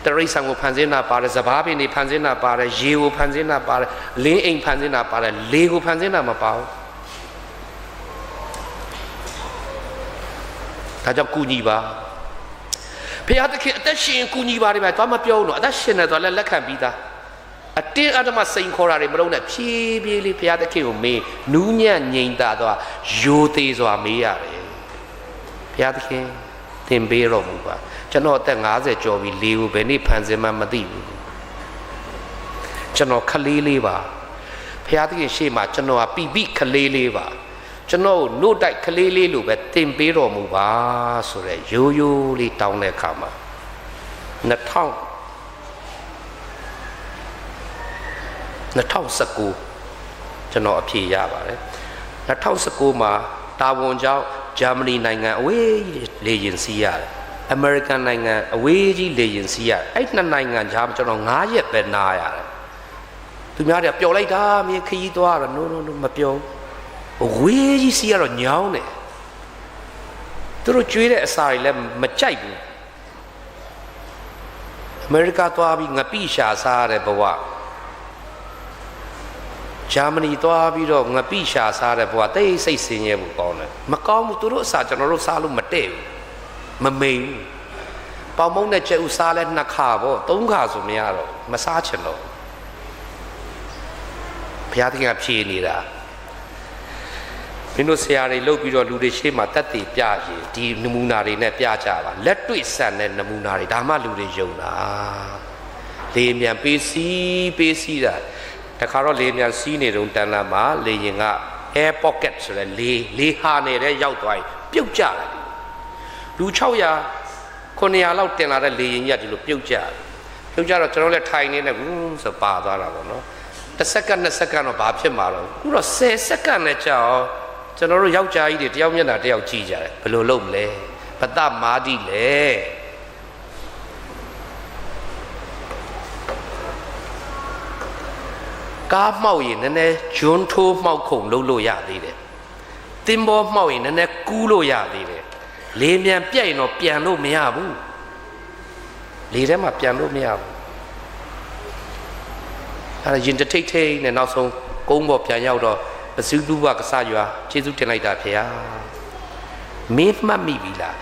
[SPEAKER 2] တရိษံကိုဖန်ဆင်းတာပါတယ်စဘာပင်တွေဖန်ဆင်းတာပါတယ်ရေကိုဖန်ဆင်းတာပါတယ်လင်းအိမ်ဖန်ဆင်းတာပါတယ်လေကိုဖန်ဆင်းတာမပါဘူးဒါကြောင့်ကူညီပါဘုရားသခင်အသက်ရှင်ကူညီပါတယ်ဗျာသွားမပြောဘူးနော်အသက်ရှင်တယ်ဆိုလည်းလက်ခံပြီးသားအတင်းအဓမ္မစိန်ခေါ်တာတွေမလုပ်နဲ့ဖြည်းဖြည်းလေးဘုရားသခင်ကိုမေးနူးညံ့ငြိမ်သာသွားယိုသေးစွာမေးရတယ်ဘုရားသခင်သင်ပေးတော်မူပါ ကျွန်တော်အသက်50ကျော်ပြီလေကိုဘယ်နေ့ဖန်ဆင်းမှမသိဘူးကျွန်တော်ခလေးလေးပါဘုရားသခင်ရှေ့မှာကျွန်တော်ကပိခလေးလေးပါကျွန်တော်ကိုနို့တိုက်ခလေးလေးလိုပဲတင်ပေးတော်မူပါဆိုရဲရိုးရိုးလေးတောင်းတဲ့အခါမှာ2019ကျွန်တော်အဖြေရပါတယ်2019မှာတာဝန်ကြောင့်ဂျာမနီနိုင်ငံအဝေးလေယာဉ်စီးရတယ်အမေရိကန်နိုင်ငံအဝေးကြီးလေယာဉ်စီးရတယ်အဲ့နှစ်နိုင်ငံကြားမှာကျွန်တော်9ရက်ပဲနားရတယ်သူများတွေကပျော်လိုက်တာမင်းခရီးသွားတော့ no မပျော်ဘူးအဝေးကြီးစီးရတော့ညောင်းတယ်သူတို့ကျွေးတဲ့အစာတွေလည်းမကြိုက်ဘူးအမေရိကသွားပြီးငပိရှာစားရတဲ့ဘဝဂျာမနီသွားပြီးတော့ငပိရှာစားတဲ့ဘဝတိတ်စိတ်ဆင်းရဲမှုကောင်းတယ်မကောင်းဘူးသူတို့အစာကျွန်တော်တို့စားလို့မတည့်ဘူးမမိန်ဘူးပေါင်မုံနဲ့ကြက်ဥစားလဲ2ခါပေါ့3ခါဆိုမရတော့မစားချင်တော့ဘုရားသခင်ကဖြေနေတာမင်းတို့ဆရာတွေလုပ်ပြီးတော့လူတွေရှေ့မှာတက်တည်ပြရင်ဒီနမူနာတွေနဲ့ပြကြပါလက်တွေ့ဆန်တဲ့နမူနာတွေဒါမှလူတွေယုံတာလေမြန်ပေးစီးတာတခါတော့လေမြန်စီးနေတုန်းတန်လာမှာလေရင်က air pocket ဆိုတဲ့လေဟာနေတဲ့ရောက်သွားရင်ပြုတ်ကျတယ်လူ600 900လောက်တင်လာတဲ့လေရင်ကြီးကဒီလိုပြုတ်ကျတော့ကျွန်တော်လည်းထိုင်နေနဲ့ဆိုပါသွားတာပေါ့နော်1စက္ကန့်2စက္ကန့်တော့ဘာဖြစ်မှာတော့အခုတော့10စက္ကန့်နဲ့ကြာအောင်ကျွန်တော်တို့ယောက်ျားကြီးတွေတယောက်မျက်နှာတယောက်ကြည့်ကြတယ်ဘယ်လိုလုပ်မလဲပတမာတိလဲကားမှောက်ရင်နည်းနည်းဂျွန်းထိုးမှောက်ခုံလုပ်လို့ရသေးတယ်တင်ဘောမှောက်ရင်နည်းနည်းကူးလို့ရသေးတယ်လေမြန်ပြက်ရင်တော့ပြန်လို့မရဘူးလေထဲမှာပြန်လို့မရဘူးအဲ့ဒါရင်တထိတ်ထိတ်နဲ့နောက်ဆုံးကုန်းပေါ်ပြန်ရောက်တော့ပစုလူဘကစားရွာကျေးဇူးတင်လိုက်တာဖေဟာမင်းမှတ်မိပြီလား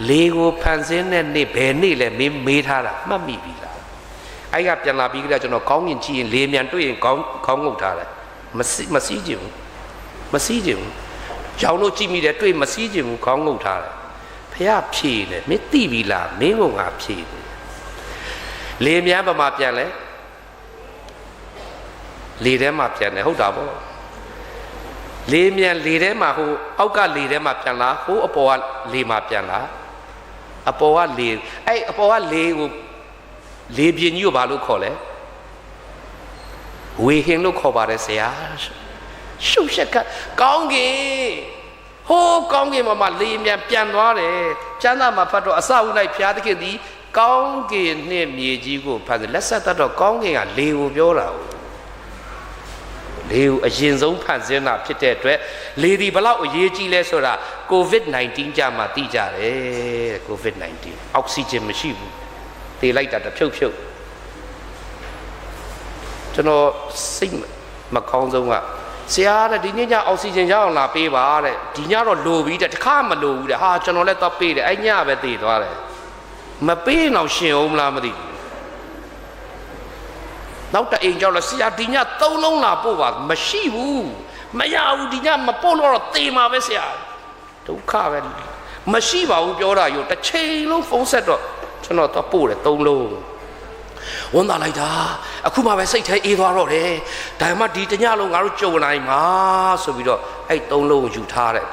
[SPEAKER 2] လေကိုဖန်ဆင်းတဲ့နေ့ဘယ်နေ့လဲမင်းမေးထားတာမှတ်မိပြီလားအဲ့ကပြန်လာပြီးကြကျွန်တော်ကောင်းကင်ကြည့်ရင်လေမြန်တွေ့ရင်ခေါင်းငုတ်ထားတယ်မစီးကြည့်ဘူးကြောင်လို့ကြည့်မိတယ်တွေ့မစီးကြည့်ဘူးခေါင်းငုတ်ထားတယ်ဖေဟာဖြေတယ်မင်းသိပြီလားမင်းကငါဖြေတယ်လေမြန်ပမာပြန်လဲလေထဲမှာပြန်တယ်ဟုတ်တာပေါ့လေမြန်လေထဲမှာဟိုအောက်ကလေထဲမှာပြန်လာဟိုအပေါ်ကလေမှာပြန်လာအပေါ်ကလေအဲ့အပေါ်ကလေကိုလေပြင်းကြီးကိုဘာလို့ခေါ်လဲဝေဟင်လို့ခေါ်ပါတယ်ဆရာရှုပ်ရှက်ကကောင်းကင်ဟိုးကောင်းကင်မှာလေမြန်ပြန်သွားတယ်ကျမ်းစာမှာဖတ်တော့အစအုပ်၌ဘုရားသခင်သည်ကောင်းကင်နှင့်မြေကြီးကိုဖတ်တယ်လက်ဆက်တတ်တော့ကောင်းကင်ကလေကိုပြောတာလေကိုအရင်ဆုံးဖန်ဆင်းတာဖြစ်တဲ့အတွက်လေဒီဘလောက်အရေးကြီးလဲဆိုတာ COVID-19 ကြမှာသိကြတယ် COVID-19 အောက်ဆီဂျင်မရှိဘူးတေးလိုက်တာတဖြုတ်ကျွန်တော်စိတ်မကောင်းဆုံးကဆရာတဲ့ဒီနေ့ညအောက်ဆီဂျင်ရအောင်လာပေးပါတဲ့ဒီညတော့လိုပြီတဲ့တခါမလိုဘူးတဲ့ဟာကျွန်တော်လည်းတော့ပေးတယ်အဲ့ညပဲတည်သွားတယ်မပေးတော့ရှင်အောင်မလားမသိဘူးနောက်တအိမ်ကြောက်လို့ဆရာဒီည3လုံးလာပို့ပါမရှိဘူးမရဘူးဒီညမပို့တော့တေးမှာပဲဆရာဒုက္ခပဲမရှိပါဘူးပြောတာရောတစ်ချိန်လုံးဖုန်းဆက်တော့ကျွန်တော်တော့ပို့တယ်3လုံးဝန်တာလိုက်တာအခုမှပဲစိတ်ထဲအေးသွားတော့တယ်ဒါမှဒီတညလုံးငါတို့ကြုံနိုင်မှာဆိုပြီးတော့အဲ့3လုံးယူထားတယ်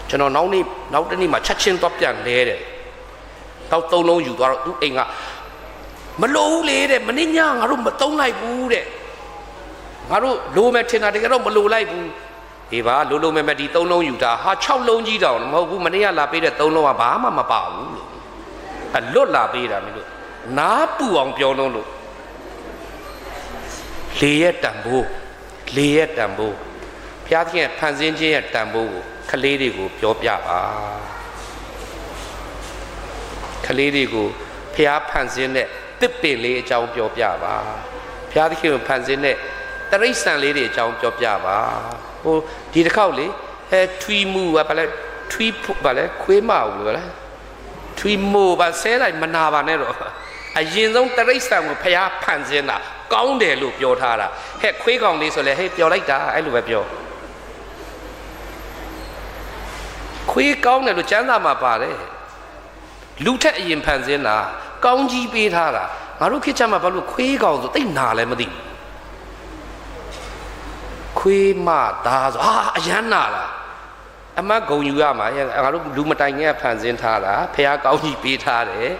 [SPEAKER 2] ကျွန်တော်နောက်တနေ့မှချက်ချင်းတော့ပြန်လဲတယ်တော့3လုံးယူသွားတော့သူ့အိမ်ကမလိုဘူးလေတဲ့မနေ့ညငါတို့မသုံးလိုက်ဘူးတဲ့ငါတို့လိုမယ်ထင်တာတကယ်တော့မလိုလိုက်ဘူးဒီပါလိုမယ်ဒီ3လုံးယူတာဟာ6လုံးကြီးတောင်မဟုတ်ဘူးမနေ့ကလာပေးတဲ့3လုံးကဘာမှမပါဘူးလို့လွတ်လာပေးတာမလို့နားပူအောင်ပြောလုံးလို့လေရဲ့တန်ဖိုးဘုရားသခင်ဖန်ဆင်းခြင်းရဲ့တန်ဖိုးကိုခလေးတွေကိုပြောပြပါခလေးတွေကိုဘုရားဖန်ဆင်းတဲ့တစ်ပင်လေးအကြောင်းပြောပြပါဘုရားသခင်ကိုဖန်ဆင်းတဲ့တရိစ္ဆာန်လေးတွေအကြောင်းပြောပြပါဟိုဒီတစ်ခေါက်လေထွီမှုဘာလဲထွီဘာလဲခွေးမအောင်လို့လားထွီမိုးပါဆဲလိုက်မနာပါနဲ့တော့အရင်ဆုံးတရိစ္ဆာန်ကိုဘုရားဖန်ဆင်းတာကောင်းတယ်လို့ပြောထားတာဟဲ့ခွေးကောင်လေးဆိုလဲဟဲ့ပြောလိုက်တာအဲ့လိုပဲပြောခွေးကောင်းတယ်လို့ကျမ်းစာမှာပါတယ် လူထက်အရင်ဖန်ဆင်းတာကောင်းကြီးပေးထားတာငါတို့ခေတ်ချမှာဘာလို့ခွေးကောင်ဆိုတိတ်နာလည်းမသိခွေးမသားဆိုအရန်နာလားအမတ်ဂုံယူရမှာငါတို့လူမတိုင်ငယ်ဖန်ဆင်းထားတာဖះကောင်းကြီးပေးထားတယ်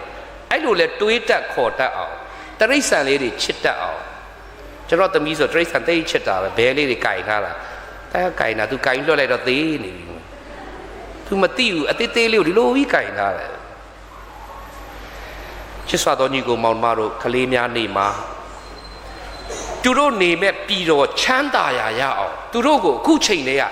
[SPEAKER 2] အဲ့လိုလဲတွေးတက်ခေါ်တတ်အောင်တရိษံလေးတွေချစ်တတ်အောင်ကျွန်တော်သမီးဆိုတရိษံတိတ်ချစ်တာပဲဘဲလေးတွေကင်ထားတာအဲ့ကင်တာ तू ကင်လွှတ်လိုက်တော့သေးနေပြီ तू မသိဘူးအသေးသေးလေးကိုဒီလိုကြီးကင်ထားတယ်ချစ်စွာတော်ညီကိုမောင်မတို့ကလေးများနေမှာသူတို့နေမဲ့ပြည်တော်ချမ်းသာရာရအောင်သူတို့ကိုအခုချိန်လေးက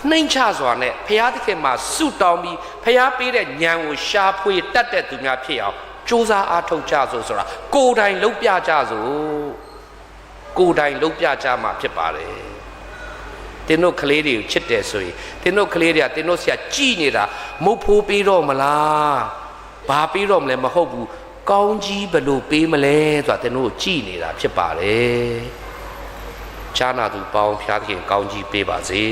[SPEAKER 2] နှိမ်ချစွာနဲ့ဖះသခင်မှာဆုတောင်းပြီးဖះပေးတဲ့ဉာဏ်ကိုရှာဖွေတတ်တဲ့သူများဖြစ်အောင်ကြိုးစားအားထုတ်ကြစို့ဆိုတာကိုယ်တိုင်လုပ်ပြကြစို့ကိုယ်တိုင်လုပ်ပြကြမှာဖြစ်ပါတယ်တင်းတို့ကလေးတွေကိုချစ်တယ်ဆိုရင်တင်းတို့ကလေးတွေကတင်းတို့ဆရာကြည်နေတာမုတ်ဖိုးပေးတော့မလားဘာပေးတော့မလဲမဟုတ်ဘူးကောင်းကြီးဘလို့ပေးမလဲဆိုတာတင်းတို့ကြည်နေတာဖြစ်ပါတယ်ချာနာသူပေါင်းဖျားသခင်ကောင်းကြီးပေးပါစေ